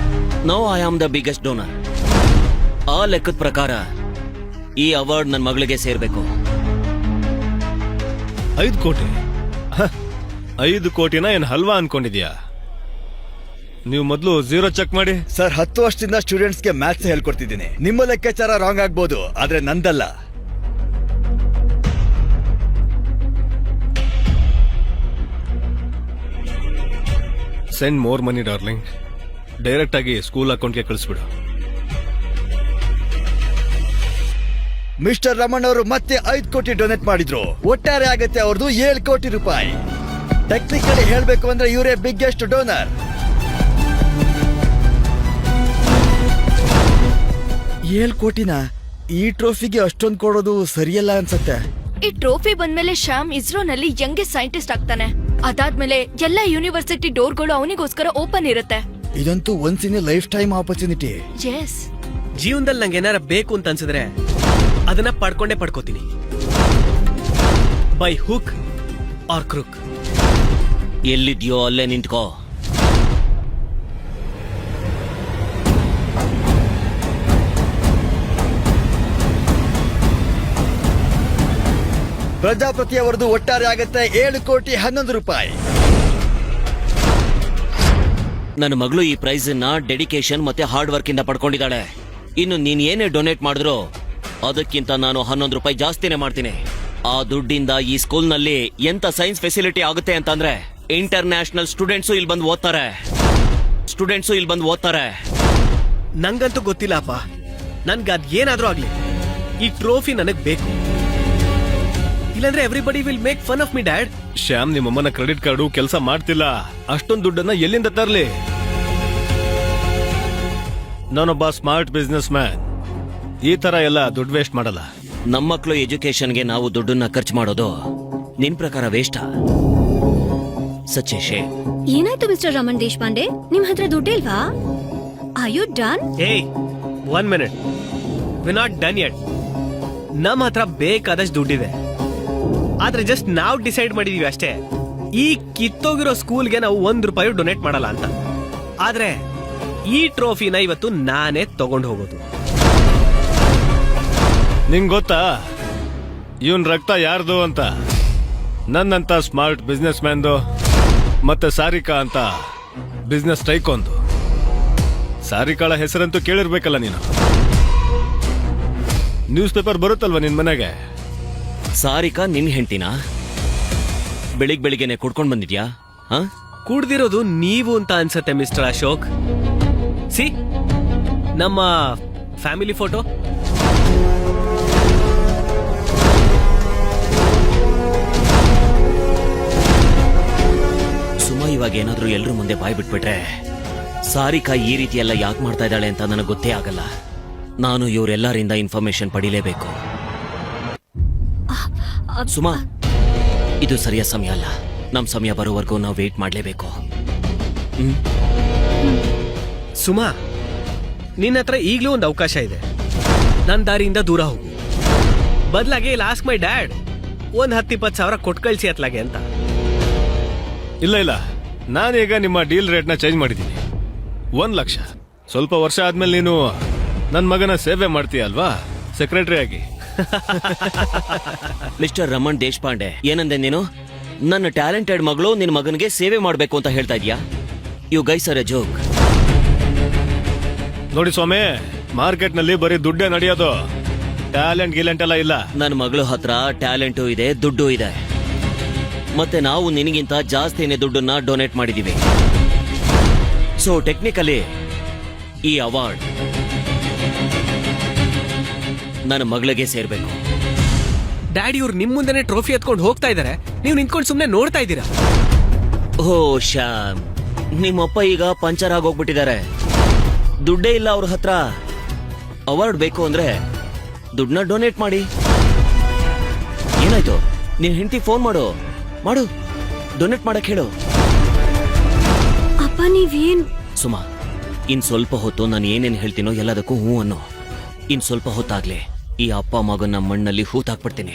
No, I am the biggest donor. ಆ ಲೆಕ್ಕದ ಪ್ರಕಾರ ಈ ಅವಾರ್ಡ್ ನನ್ನ ಮಗಳಿಗೆ ಸೇರ್ಬೇಕು. 5 ಕೋಟಿ? 5 ಕೋಟಿನ ಏನ್ ಹಲ್ವಾ ಅನ್ಕೊಂಡಿದ್ಯಾ? ನೀವು ಮೊದಲು 0 ಚೆಕ್ ಮಾಡಿ. ಸರ್, 10 ವರ್ಷದಿಂದ ಸ್ಟೂಡೆಂಟ್ಸ್ಗೆ ಮ್ಯಾಥ್ಸ್ ಹೇಳ್ಕೊಡ್ತಿದ್ದೀನಿ. ನಿಮ್ಮ ಲೆಕ್ಕಾಚಾರ ರಾಂಗ್ ಆಗ್ಬೋದು, ಆದ್ರೆ ನಂದಲ್ಲ. Send more money darling. Direct ಆಗಿ ಸ್ಕೂಲ್ ಅಕೌಂಟ್ಗೆ ಕಳಿಸ್ಬಿಡು. ಮಿಸ್ಟರ್ ರಮಣ್ ಅವರು ಮತ್ತೆ 5 ಕೋಟಿ ಡೊನೇಟ್ ಮಾಡಿದ್ರು. ಒಟ್ಟಾರೆ ಆಗತ್ತೆ ಅವ್ರದ್ದು 7 ಕೋಟಿ ರೂಪಾಯಿ. ಟೆಕ್ನಿಕಲಿ ಹೇಳ್ಬೇಕು ಅಂದ್ರೆ ಇವರೇ ಬಿಗ್ಗೆಸ್ಟ್ ಡೋನರ್. 7 ಕೋಟಿನ ಈ ಟ್ರೋಫಿಗೆ ಅಷ್ಟೊಂದು ಕೊಡೋದು ಸರಿಯಲ್ಲ ಅನ್ಸತ್ತೆ. ಈ ಟ್ರೋಫಿ ಬಂದ್ಮೇಲೆ ಶ್ಯಾಮ್ ಇಸ್ರೋನಲ್ಲಿ ಯಂಗೆಸ್ಟ್ ಸೈಂಟಿಸ್ಟ್ ಆಗ್ತಾನೆ. ಅದಾದ್ಮೇಲೆ ಎಲ್ಲ ಯೂನಿವರ್ಸಿಟಿ ಡೋರ್ಗಳು ಅವನಿಗೋಸ್ಕರ ಓಪನ್ ಇರುತ್ತೆ. ಇದಂತೂ once in a life time opportunity. Yes, ಜೀವನದಲ್ಲಿ ನಂಗೆ ಏನಾರ ಬೇಕು ಅಂತ ಅನ್ಸಿದ್ರೆ ಅದನ್ನ ಪಡ್ಕೊಂಡೇ ಪಡ್ಕೋತೀನಿ. By hook or crook. ಎಲ್ಲಿದ್ಯೋ ಅಲ್ಲೇ ನಿಂತ್ಕೋ. ಪ್ರಜಾಪತಿ ಅವರದು ಒಟ್ಟಾರೆ ಆಗತ್ತೆ 7 ಕೋಟಿ 11 ರೂಪಾಯಿ. ನನ್ನ ಮಗಳು ಈ ಪ್ರೈಸ್ ನ ಡೆಡಿಕೇಶನ್ ಮತ್ತೆ ಹಾರ್ಡ್ ವರ್ಕ್ ಇಂದ ಪಡ್ಕೊಂಡಿದ್ದಾಳೆ. ಇನ್ನು ನೀನ್ ಏನೇ ಡೊನೇಟ್ ಮಾಡಿದ್ರು ಅದಕ್ಕಿಂತ ನಾನು 11 ರೂಪಾಯಿ ಜಾಸ್ತಿನೇ ಮಾಡ್ತೀನಿ. ಆ ದುಡ್ಡಿಂದ ಈ ಸ್ಕೂಲ್ ನಲ್ಲಿ ಎಂತ ಸೈನ್ಸ್ ಫೆಸಿಲಿಟಿ ಆಗುತ್ತೆ ಅಂತಂದ್ರೆ ಇಂಟರ್ನ್ಯಾಷನಲ್ ಸ್ಟೂಡೆಂಟ್ಸು ಇಲ್ಲಿ ಬಂದು ಓದ್ತಾರೆ. ನಂಗಂತೂ ಗೊತ್ತಿಲ್ಲ ಅಪ್ಪ. ನನ್ಗೆ ಅದ್ ಏನಾದ್ರೂ ಆಗ್ಲಿ, ಈ ಟ್ರೋಫಿ ನನಗ್ ಬೇಕು. ಇಲ್ಲಾಂದ್ರೆ everybody will make fun of me dad. Shyam, ನಿಮ್ಮಮ್ಮನ ಕ್ರೆಡಿಟ್ ಕಾರ್ಡು ಕೆಲಸ ಮಾಡ್ತಿಲ್ಲ. ಅಷ್ಟೊಂದು ದುಡ್ಡನ್ನ ಎಲ್ಲಿಂದ ತರ್ಲಿ? ನಾನೊಬ್ಬ ಸ್ಮಾರ್ಟ್ ಬಿಸ್ನೆಸ್ ಮ್ಯಾನ್. ಈ ತರ ಎಲ್ಲ ದುಡ್ಡು ವೇಸ್ಟ್ ಮಾಡಲ್ಲ. ನಮ್ಮ ಮಕ್ಕಳು ಎಜುಕೇಶನ್ಗೆ ನಾವು ದುಡ್ಡನ್ನ ಖರ್ಚು ಮಾಡೋದು ನಿನ್ ಪ್ರಕಾರ ವೇಸ್ಟಾ? ಸಚೇಶೇ, ಏನಾಯ್ತು ಮಿಸ್ಟರ್ ರಮಣ್ ದೇಶಪಾಂಡೆ, ನಿಮ್ ಹತ್ರ ದುಡ್ಡಿಲ್ವಾ? Are you done? ಏಯ್, 1 minute. We not done yet. ನಮ್ ಹತ್ರ ಬೇಕಾದಷ್ಟು ದುಡ್ಡಿದೆ. ಆದ್ರೆ ಜಸ್ಟ್ ನಾವು ಡಿಸೈಡ್ ಮಾಡಿದೀವಿ ಅಷ್ಟೇ, ಈ ಕಿತ್ತೋಗಿರೋ ಸ್ಕೂಲ್ಗೆ ನಾವು 1 ರೂಪಾಯಿ ಡೊನೇಟ್ ಮಾಡಲ್ಲ ಅಂತ. ಆದ್ರೆ ಈ ಟ್ರೋಫಿನ ಇವತ್ತು ನಾನೇ ತಗೊಂಡು ಹೋಗೋದು. ನಿಂಗ್ ಗೊತ್ತಾ ಇವನ್ ರಕ್ತ ಯಾರ್ದು ಅಂತ? ನನ್ನಂತ ಸ್ಮಾರ್ಟ್ ಬಿಸ್ನೆಸ್ ಮ್ಯಾನ್ದು, ಮತ್ತೆ ಸಾರಿಕಾ ಅಂತ ಬಿಸ್ನೆಸ್ ಟೈಕೊಂದು. ಸಾರಿಕಾಳ ಹೆಸರಂತೂ ಕೇಳಿರ್ಬೇಕಲ್ಲ ನೀನು. ನ್ಯೂಸ್ ಪೇಪರ್ ಬರುತ್ತಲ್ವಾ ನಿನ್ ಮನೆಗೆ? ಸಾರಿಕಾ ನಿನ್ ಹೆಂಡ್ತಿನಾ? ಬೆಳಿಗ್ಗೆನೆ ಕುಡ್ಕೊಂಡ್ ಬಂದಿದ್ಯಾ? ಕುಡ್ದಿರೋದು ನೀವು ಅಂತ ಅನ್ಸತ್ತೆ ಮಿಸ್ಟರ್ ಅಶೋಕ್. ಸಿ, ನಮ್ಮ ಫ್ಯಾಮಿಲಿ ಫೋಟೋ. ಸುಮಾ ಇವಾಗ ಏನಾದ್ರೂ ಎಲ್ರೂ ಮುಂದೆ ಬಾಯ್ ಬಿಟ್ಬಿಟ್ರೆ ಸಾರಿಕಾ ಈ ರೀತಿ ಎಲ್ಲ ಯಾಕೆ ಮಾಡ್ತಾ ಇದ್ದಾಳೆ ಅಂತ ನನಗೆ ಗೊತ್ತೇ ಆಗಲ್ಲ. ನಾನು ಇವರೆಲ್ಲರಿಂದ ಇನ್ಫಾರ್ಮೇಶನ್ ಪಡಿಲೇಬೇಕು. ಸುಮಾ, ಇದು ಸರಿಯಾದ ಸಮಯ ಅಲ್ಲ. ನಮ್ ಸಮಯ ಬರೋವರೆಗೂ ನಾವು ವೇಟ್ ಮಾಡ್ಲೇಬೇಕು. ಸುಮಾ, ನಿನ್ನ ಹತ್ರ ಈಗ್ಲೂ ಒಂದು ಅವಕಾಶ ಇದೆ. ನನ್ ದಾರಿಯಿಂದ ದೂರ ಹೋಗು. ಬದಲಾಗಿ ಲಾಸ್ಟ್ ಮೈ ಡ್ಯಾಡ್ 10-20 ಸಾವಿರ ಕೊಟ್ಟು ಕಳ್ಸಿ ಅತ್ಲಾಗೆ ಅಂತ. ಇಲ್ಲ, ನಾನೀಗ ನಿಮ್ಮ ಡೀಲ್ ರೇಟ್ನ ಚೇಂಜ್ ಮಾಡಿದ್ದೀನಿ. 1 ಲಕ್ಷ. ಸ್ವಲ್ಪ ವರ್ಷ ಆದ್ಮೇಲೆ ನೀನು ನನ್ನ ಮಗನ ಸೇವೆ ಮಾಡ್ತೀಯ ಅಲ್ವಾ, ಸೆಕ್ರೆಟರಿ ಆಗಿ. ಮಿಸ್ಟರ್ ರಮಣ್ ದೇಶಪಾಂಡೆ, ಏನಂದೆ ನೀನು? ನನ್ನ ಟ್ಯಾಲೆಂಟೆಡ್ ಮಗಳು ನಿನ್ನ ಮಗನಿಗೆ ಸೇವೆ ಮಾಡಬೇಕು ಅಂತ ಹೇಳ್ತಾ ಇದೀಯಾ? You guys are a joke. ನೋಡಿ ಸ್ವಾಮಿ, ಮಾರ್ಕೆಟ್ ನಲ್ಲಿ ಬರೀ ದುಡ್ಡೇ ನಡೆಯೋದು. ಟ್ಯಾಲೆಂಟ್ ಗಿಲೆಂಟ್ ಎಲ್ಲ ಇಲ್ಲ. ನನ್ನ ಮಗಳ ಹತ್ರ ಟ್ಯಾಲೆಂಟು ಇದೆ, ದುಡ್ಡು ಇದೆ. ಮತ್ತೆ ನಾವು ನಿನಗಿಂತ ಜಾಸ್ತಿನೇ ದುಡ್ಡನ್ನ ಡೊನೇಟ್ ಮಾಡಿದೀವಿ. ಸೊ ಟೆಕ್ನಿಕಲಿ ಈ ಅವಾರ್ಡ್ ನನ್ನ ಮಗಳಿಗೆ ಸೇರ್ಬೇಕು. ಡ್ಯಾಡಿ ಇವ್ರು ನಿಮ್ ಮುಂದೆನೆ ಟ್ರೋಫಿ ಎತ್ಕೊಂಡು ಹೋಗ್ತಾ ಇದಾರೆ, ನೀವು ನಿಂತ್ಕೊಂಡು ಸುಮ್ನೆ ನೋಡ್ತಾ ಇದ್ದೀರಾ. ಓ ಶ್ಯಾಮ್, ನಿಮ್ಮಪ್ಪ ಈಗ ಪಂಚರ್ ಆಗೋಗ್ಬಿಟ್ಟಿದ್ದಾರೆ. ದುಡ್ಡೇ ಇಲ್ಲ ಅವ್ರ ಹತ್ರ. ಅವಾರ್ಡ್ ಬೇಕು ಅಂದ್ರೆ ದುಡ್ಡನ್ನ ಡೊನೇಟ್ ಮಾಡಿ. ಏನಾಯ್ತು? ನೀನ್ ಹೆಂಡತಿಗೆ ಫೋನ್ ಮಾಡು, ಡೊನೇಟ್ ಮಾಡಕ್ ಹೇಳು. ಅಪ್ಪ ನೀವೇನ್? ಸುಮಾ, ಇನ್ ಸ್ವಲ್ಪ ಹೊತ್ತು ನಾನು ಏನೇನ್ ಹೇಳ್ತೀನೋ ಎಲ್ಲದಕ್ಕೂ ಹೂ ಅನ್ನೋ. ಇನ್ ಸ್ವಲ್ಪ ಹೊತ್ತಾಗ್ಲಿ ಈ ಅಪ್ಪ ಮಗನ ಮಣ್ಣಲ್ಲಿ ಹೂತಾಕ್ಬಿಡ್ತೀನಿ.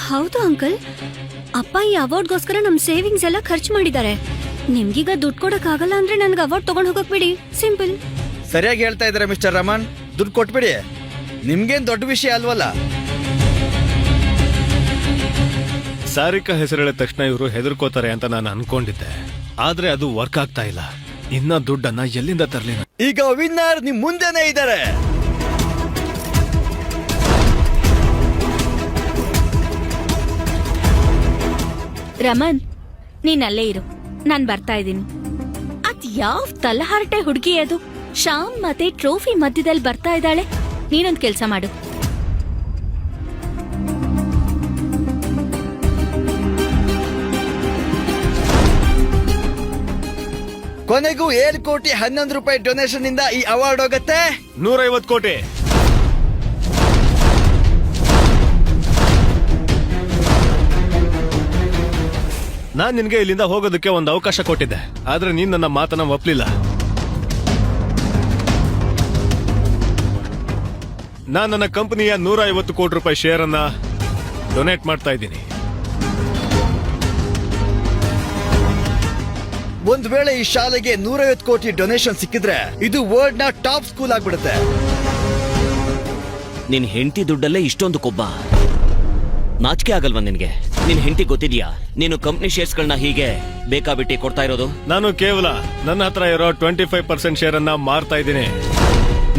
ಹೌದು ಅಂಕಲ್, ಅಪ್ಪ ಈ ಅವಾರ್ಡ್ಗೋಸ್ಕರ ನಮ್ ಸೇವಿಂಗ್ಸ್ ಎಲ್ಲ ಖರ್ಚು ಮಾಡಿದ್ದಾರೆ. ನಿಮ್ಗೀಗ ದುಡ್ಡು ಕೊಡಕ್ ಆಗಲ್ಲ ಅಂದ್ರೆ ನನ್ಗೆ ಅವಾರ್ಡ್ ತಗೊಂಡ್ ಹೋಗಕ್ ಬಿಡಿ, ಸಿಂಪಲ್. ಸರಿಯಾಗಿ ಹೇಳ್ತಾ ಇದಾರೆ ಮಿಸ್ಟರ್ ರಮಣ್. ದುಡ್ಡು ಕೊಟ್ಬಿಡಿ, ನಿಮ್ಗೇನ್ ದೊಡ್ಡ ವಿಷಯ ಅಲ್ವಲ್ಲ. ಸಾರಿಕಾ ಹೆಸರು ಹೇಳಿದ ತಕ್ಷಣ ಇವರು ಹೆದರ್ಕೋತಾರೆ ಅಂತ ನಾನು ಅನ್ಕೊಂಡಿದ್ದೆ. ಆದ್ರೆ ಅದು ವರ್ಕ್ ಆಗ್ತಾ ಇಲ್ಲ. ಇನ್ನ ದುಡ್ಡನ್ನ ಎಲ್ಲಿಂದ ತರ್ಲಿ? ಈಗ ವಿನ್ನರ್ ನಿಮ್ ಮುಂದೆನೆ ಇದ್ದಾರೆ. ರಮನ್, ನೀನ್ ಅಲ್ಲೇ ಇರು. ನಾನ್ ಬರ್ತಾ ಇದೀನಿ. ಅದ್ ಯಾವ ತಲಹರಟೆ ಹುಡುಗಿ ಅದು? ಶ್ಯಾಮ್ ಮತ್ತೆ ಟ್ರೋಫಿ ಮಧ್ಯದಲ್ಲಿ ಬರ್ತಾ ಇದ್ದಾಳೆ. ನೀನೊಂದ್ ಕೆಲ್ಸ ಮಾಡು, ಕೊನೆಗೂ 7,11,00,000 ಡೊನೇಷನ್ ಇಂದ ಈ ಅವಾರ್ಡ್ ಹೋಗತ್ತೆ. 150 ಕೋಟಿ. ನಾನ್ ನಿನ್ಗೆ ಇಲ್ಲಿಂದ ಹೋಗೋದಕ್ಕೆ ಒಂದು ಅವಕಾಶ ಕೊಟ್ಟಿದ್ದೆ, ಆದ್ರೆ ನೀನ್ ನನ್ನ ಮಾತನ್ನ ಒಪ್ಲಿಲ್ಲ. ನಾನ್ ನನ್ನ ಕಂಪನಿಯ 150 ಕೋಟಿ ರೂಪಾಯಿ ಶೇರ್ ಅನ್ನ ಡೊನೇಟ್ ಮಾಡ್ತಾ ಇದ್ದೀನಿ. ಒಂದ್ ವೇಳೆ ಈ ಶಾಲೆಗೆ 150 ಕೋಟಿ ಡೊನೇಷನ್ ಸಿಕ್ಕಿದ್ರೆ ಇದು ವರ್ಲ್ಡ್ ನ ಟಾಪ್ ಸ್ಕೂಲ್ ಆಗ್ಬಿಡುತ್ತೆ. ನಿನ್ ಹೆಂಡತಿ ದುಡ್ಡಲ್ಲೇ ಇಷ್ಟೊಂದು ಕೊಬ್ಬ? ನಾಚಿಕೆ ಆಗಲ್ವಾ ನಿನ್ಗೆ? ನಿನ್ ಹೆಂಡತಿ ಗೊತ್ತಿದ್ಯಾ ನೀನು ಕಂಪ್ನಿ ಶೇರ್ಸ್ಗಳನ್ನ ಹೀಗೆ ಬೇಕಾಬಿಟ್ಟಿ ಕೊಡ್ತಾ ಇರೋದು? ನಾನು ಕೇವಲ ನನ್ನ ಹತ್ರ ಇರೋ 25% ಶೇರ್ ಅನ್ನ ಮಾರ್ತಾ ಇದ್ದೀನಿ.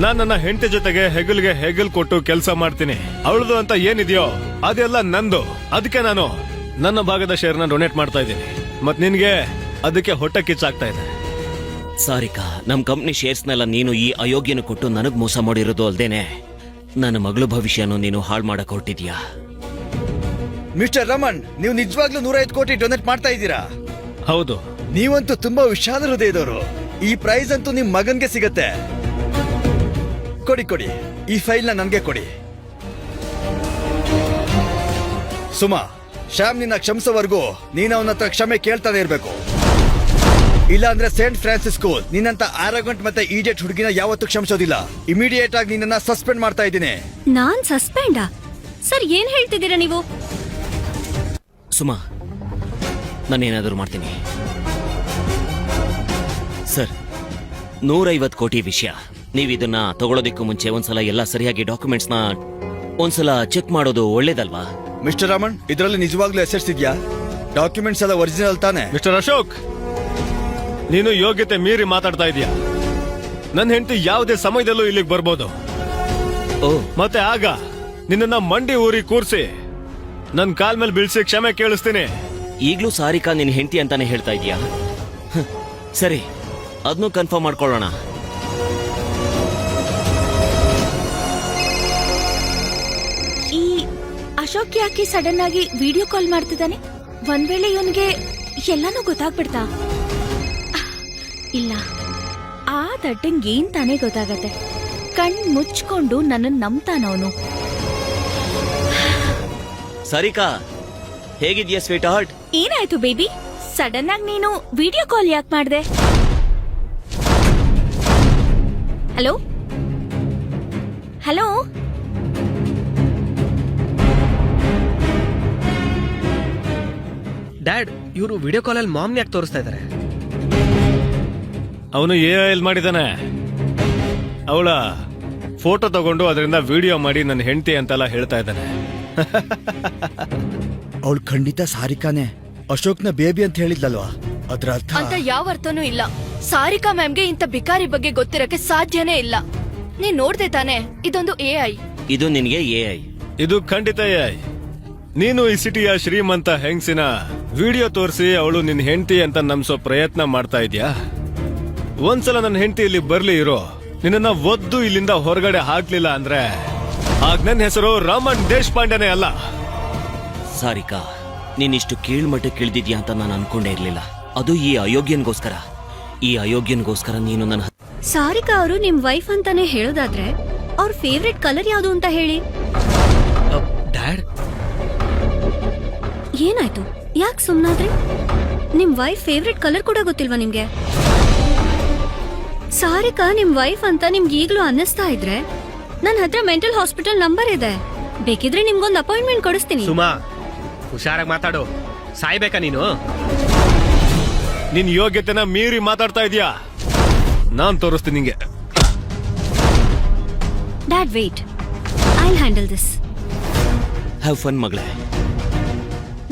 ನಾನ್ ನನ್ನ ಹೆಂಡತಿ ಜೊತೆಗೆ ಹೆಗಲ್ಗೆ ಹೆಗಲ್ ಕೊಟ್ಟು ಕೆಲಸ ಮಾಡ್ತೀನಿ. ಅವಳದು ಅಂತ ಏನಿದೆಯೋ ಅದೆಲ್ಲ ನಂದು. ಅದಕ್ಕೆ ನಾನು ನನ್ನ ಭಾಗದ ಶೇರ್ನ ಡೊನೇಟ್ ಮಾಡ್ತಾ ಇದ್ದೀನಿ. ಮತ್ ನಿನ್ಗೆ ಅದಕ್ಕೆ ಹೊಟ್ಟೆ ಕಿಚ್ಚಾಗ್ತಾ ಇದೆ. ಸಾರಿಕಾ, ನಮ್ ಕಂಪ್ನಿ ಶೇರ್ಸ್ನೆಲ್ಲ ನೀನು ಈ ಅಯೋಗ್ಯನ ಕೊಟ್ಟು ನನಗ್ ಮೋಸ ಮಾಡಿರೋದು ಅಲ್ದೇನೆ ನನ್ನ ಮಗಳ ಭವಿಷ್ಯನು ನೀನು ಹಾಳು ಮಾಡಕ್ ಹೊರಟಿದ್ಯಾ. ಮಿಸ್ಟರ್ ರಮಣ್, ನೀವು ನಿಜವಾಗ್ಲೂ 150 ಕೋಟಿ ಡೊನೇಟ್ ಮಾಡ್ತಾ ಇದ್ದೀರಾ? ಹೌದು. ನೀವಂತೂ ತುಂಬಾ ವಿಶಾಲ ಹೃದಯದವರು. ಈ ಪ್ರೈಸ್ ಅಂತೂ ನಿಮ್ ಮಗನ್ಗೆ ಸಿಗತ್ತೆ. ಕೊಡಿ, ಈ ಫೈಲ್ ನ ನನ್ಗೆ ಕೊಡಿ. ಸುಮಾ, ಶ್ಯಾಮ್ ನಿನ್ನ ಕ್ಷಮಿಸೋವರೆಗೂ ನೀನ್ ಅವನ ಹತ್ರ ಕ್ಷಮೆ ಕೇಳ್ತಾನೆ ಇರ್ಬೇಕು. ಇಲ್ಲ ಅಂದ್ರೆ ಸೇಂಟ್ ಫ್ರಾನ್ಸಿಸ್ ಸ್ಕೂಲ್ ನಿನ್ನಂತ ಆರೋಗಂಟ್ ಮತ್ತೆ ಈಡಿಯಟ್ ಹುಡುಗಿನ ಯಾವತ್ತೂ ಕ್ಷಮಿಸೋದಿಲ್ಲ. ಇಮಿಡಿಯೇಟ್ ಆಗಿ ನಿನ್ನನ್ನ ಸಸ್ಪೆಂಡ್ ಮಾಡ್ತಾ ಇದ್ದೀನಿ. ನಾನ್ ಸಸ್ಪೆಂಡಾ? ಸರ್, ಏನ್ ಹೇಳ್ತಿದ್ದೀರಾ ನೀವು? ಸುಮಾ, ನಾನೇನಾದರೂ ಮಾಡ್ತೀನಿ ಸರ್. 150 ಕೋಟಿ ವಿಷಯ, ನೀವಿದನ್ನ ತಗೊಳ್ಳೋದಕ್ಕೂ ಮುಂಚೆ ಒಂದ್ಸಲ ಎಲ್ಲ ಸರಿಯಾಗಿ ಡಾಕ್ಯುಮೆಂಟ್ಸ್ನ ಒಂದ್ಸಲ ಚೆಕ್ ಮಾಡೋದು ಒಳ್ಳೇದಲ್ವಾ? ಮಿಸ್ಟರ್ ರಮಣ್, ಇದರಲ್ಲಿ ನಿಜವಾಗ್ಲೂ ಎಸೆಟ್ಸ್ ಇದೆಯಾ? ಡಾಕ್ಯುಮೆಂಟ್ಸ್ ಎಲ್ಲ ಒರಿಜಿನಲ್ ತಾನೆ? ಮಿಸ್ಟರ್ ಅಶೋಕ್, ನೀನು ಯೋಗ್ಯತೆ ಮೀರಿ ಮಾತಾಡ್ತಾ ಇದೀಯ. ನನ್ನ ಹೆಂಡತಿ ಯಾವುದೇ ಸಮಯದಲ್ಲೂ ಇಲ್ಲಿಗೆ ಬರ್ಬೋದು. ಓ, ಮತ್ತೆ ಆಗ ನಿನ್ನ ಮಂಡಿ ಊರಿ ಕೂರ್ಸಿ ನನ್ ಕಾಲ್ ಮೇಲೆ ಬೀಳ್ಸಿ ಕ್ಷಮೆ ಕೇಳಿಸ್ತೀನಿ. ಈಗ್ಲೂ ಸಾರಿಕಾ ನಿನ್ ಹೆಂಡತಿ ಅಂತಾನೆ ಹೇಳ್ತಾ ಇದೀಯಾ? ಸರಿ, ಅದನ್ನು ಕನ್ಫರ್ಮ್ ಮಾಡ್ಕೊಳ್ಳೋಣ. ಈ ಅಶೋಕ್ ಯಾಕೆ ಸಡನ್ ಆಗಿ ವಿಡಿಯೋ ಕಾಲ್ ಮಾಡ್ತಿದ್ದಾನೆ? ಒಂದ್ ವೇಳೆ ಇವನ್ಗೆ ಎಲ್ಲಾನು ಗೊತ್ತಾಗ್ಬಿಡ್ತಾ? ಇಲ್ಲ, ಆ ದಡ್ಡಂಗ್ ಏನ್ ತಾನೇ ಗೊತ್ತಾಗತ್ತೆ. ಕಣ್ ಮುಚ್ಕೊಂಡು ನನ್ನನ್ ನಂಬ್ತಾನವನು. ಸಾರಿಕಾ, ಹೇಗಿದ್ಯಾ ಸ್ವೀಟ್ ಹಾರ್ಟ್? ಏನಾಯ್ತು ಬೇಬಿ? ಸಡನ್ ಆಗಿ ನೀನು ವಿಡಿಯೋ ಕಾಲ್ ಯಾಕೆ ಮಾಡ್ದೆ? ಹಲೋ ಹಲೋ, ಡ್ಯಾಡ್, ಇವರು ವಿಡಿಯೋ ಕಾಲಲ್ಲಿ ಮಾಮ್ನ ಯಾಕೆ ತೋರಿಸ್ತಾ ಇದಾರೆ? ಅವನು AI ಮಾಡಿದಾನೆ. ಅವಳ ಫೋಟೋ ತಗೊಂಡು ಅದರಿಂದ ವಿಡಿಯೋ ಮಾಡಿ ನನ್ನ ಹೆಂಡತಿ ಅಂತೆಲ್ಲ ಹೇಳ್ತಾ ಇದ್ದಾನೆ. ಅವಳು ಖಂಡಿತ ಸಾರಿಕಾನೆ. ಅಶೋಕ್ನ ಬೇಬಿ ಅಂತ ಹೇಳಿದ್ಲಲ್ವಾ? ಅದ್ರ ಅರ್ಥ ಅಂತ ಯಾವ ಅರ್ಥನೂ ಇಲ್ಲ. ಸಾರಿಕಾ ಮ್ಯಾಮ್ಗೆ ಇಂಥ ಬಿಕಾರಿ ಬಗ್ಗೆ ಗೊತ್ತಿರಕ್ಕೆ ಸಾಧ್ಯನೇ ಇಲ್ಲ. ನೀನ್ ನೋಡ್ದೆ ತಾನೆ, ಇದೊಂದು AI. ಇದು ನಿನಗೆ AI? ಇದು ಖಂಡಿತ AI. ನೀನು ಈ ಸಿಟಿಯ ಶ್ರೀಮಂತ ಹೆಂಗ್ಸಿನ ವಿಡಿಯೋ ತೋರಿಸಿ ಅವಳು ನಿನ್ ಹೆಂಡತಿ ಅಂತ ನಂಬಿಸೋ ಪ್ರಯತ್ನ ಮಾಡ್ತಾ ಇದ್ಯಾ? ಒಂದ್ಸಲ ನನ್ನ ಹೆಂಡತಿ ಇಲ್ಲಿ ಬರ್ಲಿ ಇರೋ, ನಿನ್ನ ಒದ್ದು ಇಲ್ಲಿಂದ ಹೊರಗಡೆ ಹಾಕ್ಲಿಲ್ಲ ಅಂದ್ರೆ ಆಗ ನನ್ನ ಹೆಸರು ರಮಣ್ ದೇಶಪಾಂಡೆನೇ ಅಲ್ಲ. ಸಾರಿಕಾ, ನೀನಿಷ್ಟು ಕೀಳ್ಮಟ್ಟಕ್ಕೆ ಇಳಿದಿದ್ಯಾ ಅಂತ ನಾನು ಅನ್ಕೊಂಡೇ ಇರ್ಲಿಲ್ಲ. ಅದು ಈ ಅಯೋಗ್ಯನ್ಗೋಸ್ಕರ. ಈ ಅಯೋಗ್ಯನ್ಗೋಸ್ಕರ ನೀನು ನನ್ನ ಸಾರಿಕಾ ಅವರು ನಿಮ್ ವೈಫ್ ಅಂತಾನೆ ಹೇಳೋದಾದ್ರೆ ಅವ್ರ ಫೇವ್ರೆಟ್ ಕಲರ್ ಯಾವುದು ಅಂತ ಹೇಳಿ. ಡ್ಯಾಡ್, ಏನಾಯ್ತು? ಯಾಕೆ ಸುಮ್ನಾದ್ರಿ? ನಿಮ್ ವೈಫ್ ಫೇವ್ರೆಟ್ ಕಲರ್ ಕೂಡ ಗೊತ್ತಿಲ್ವಾ ನಿಮ್ಗೆ? ಸಾರಿಕಾ ನಿಮ್ ವೈಫ್ ಅಂತ ನಿಮ್ಗೆ ಈಗ್ಲೂ ಅನ್ನಿಸ್ತಾ ಇದ್ರೆ ನನ್ನ ಹತ್ರ ಮೆಂಟಲ್ ಹಾಸ್ಪಿಟಲ್ ನಂಬರ್ ಇದೆ. ಬೇಕಿದ್ರೆ ನಿಮ್ಗೊಂದು ಅಪಾಯಿಂಟ್ಮೆಂಟ್ ಕೊಡಿಸ್ತೀನಿ. ಸುಮಾ, ಹುಷಾರಾಗಿ ಮಾತಾಡು. ಸಾಯ್ಬೇಕಾ ನೀನು? ನಿನ್ ಯೋಗ್ಯತೆನ ಮೀರಿ ಮಾತಾಡ್ತಾ ಇದೀಯಾ? ನಾನ್ ತೋರಿಸ್ತೀನಿ ನಿಂಗೆ. Dad wait, I handle this. Have fun ಮಗಳೇ.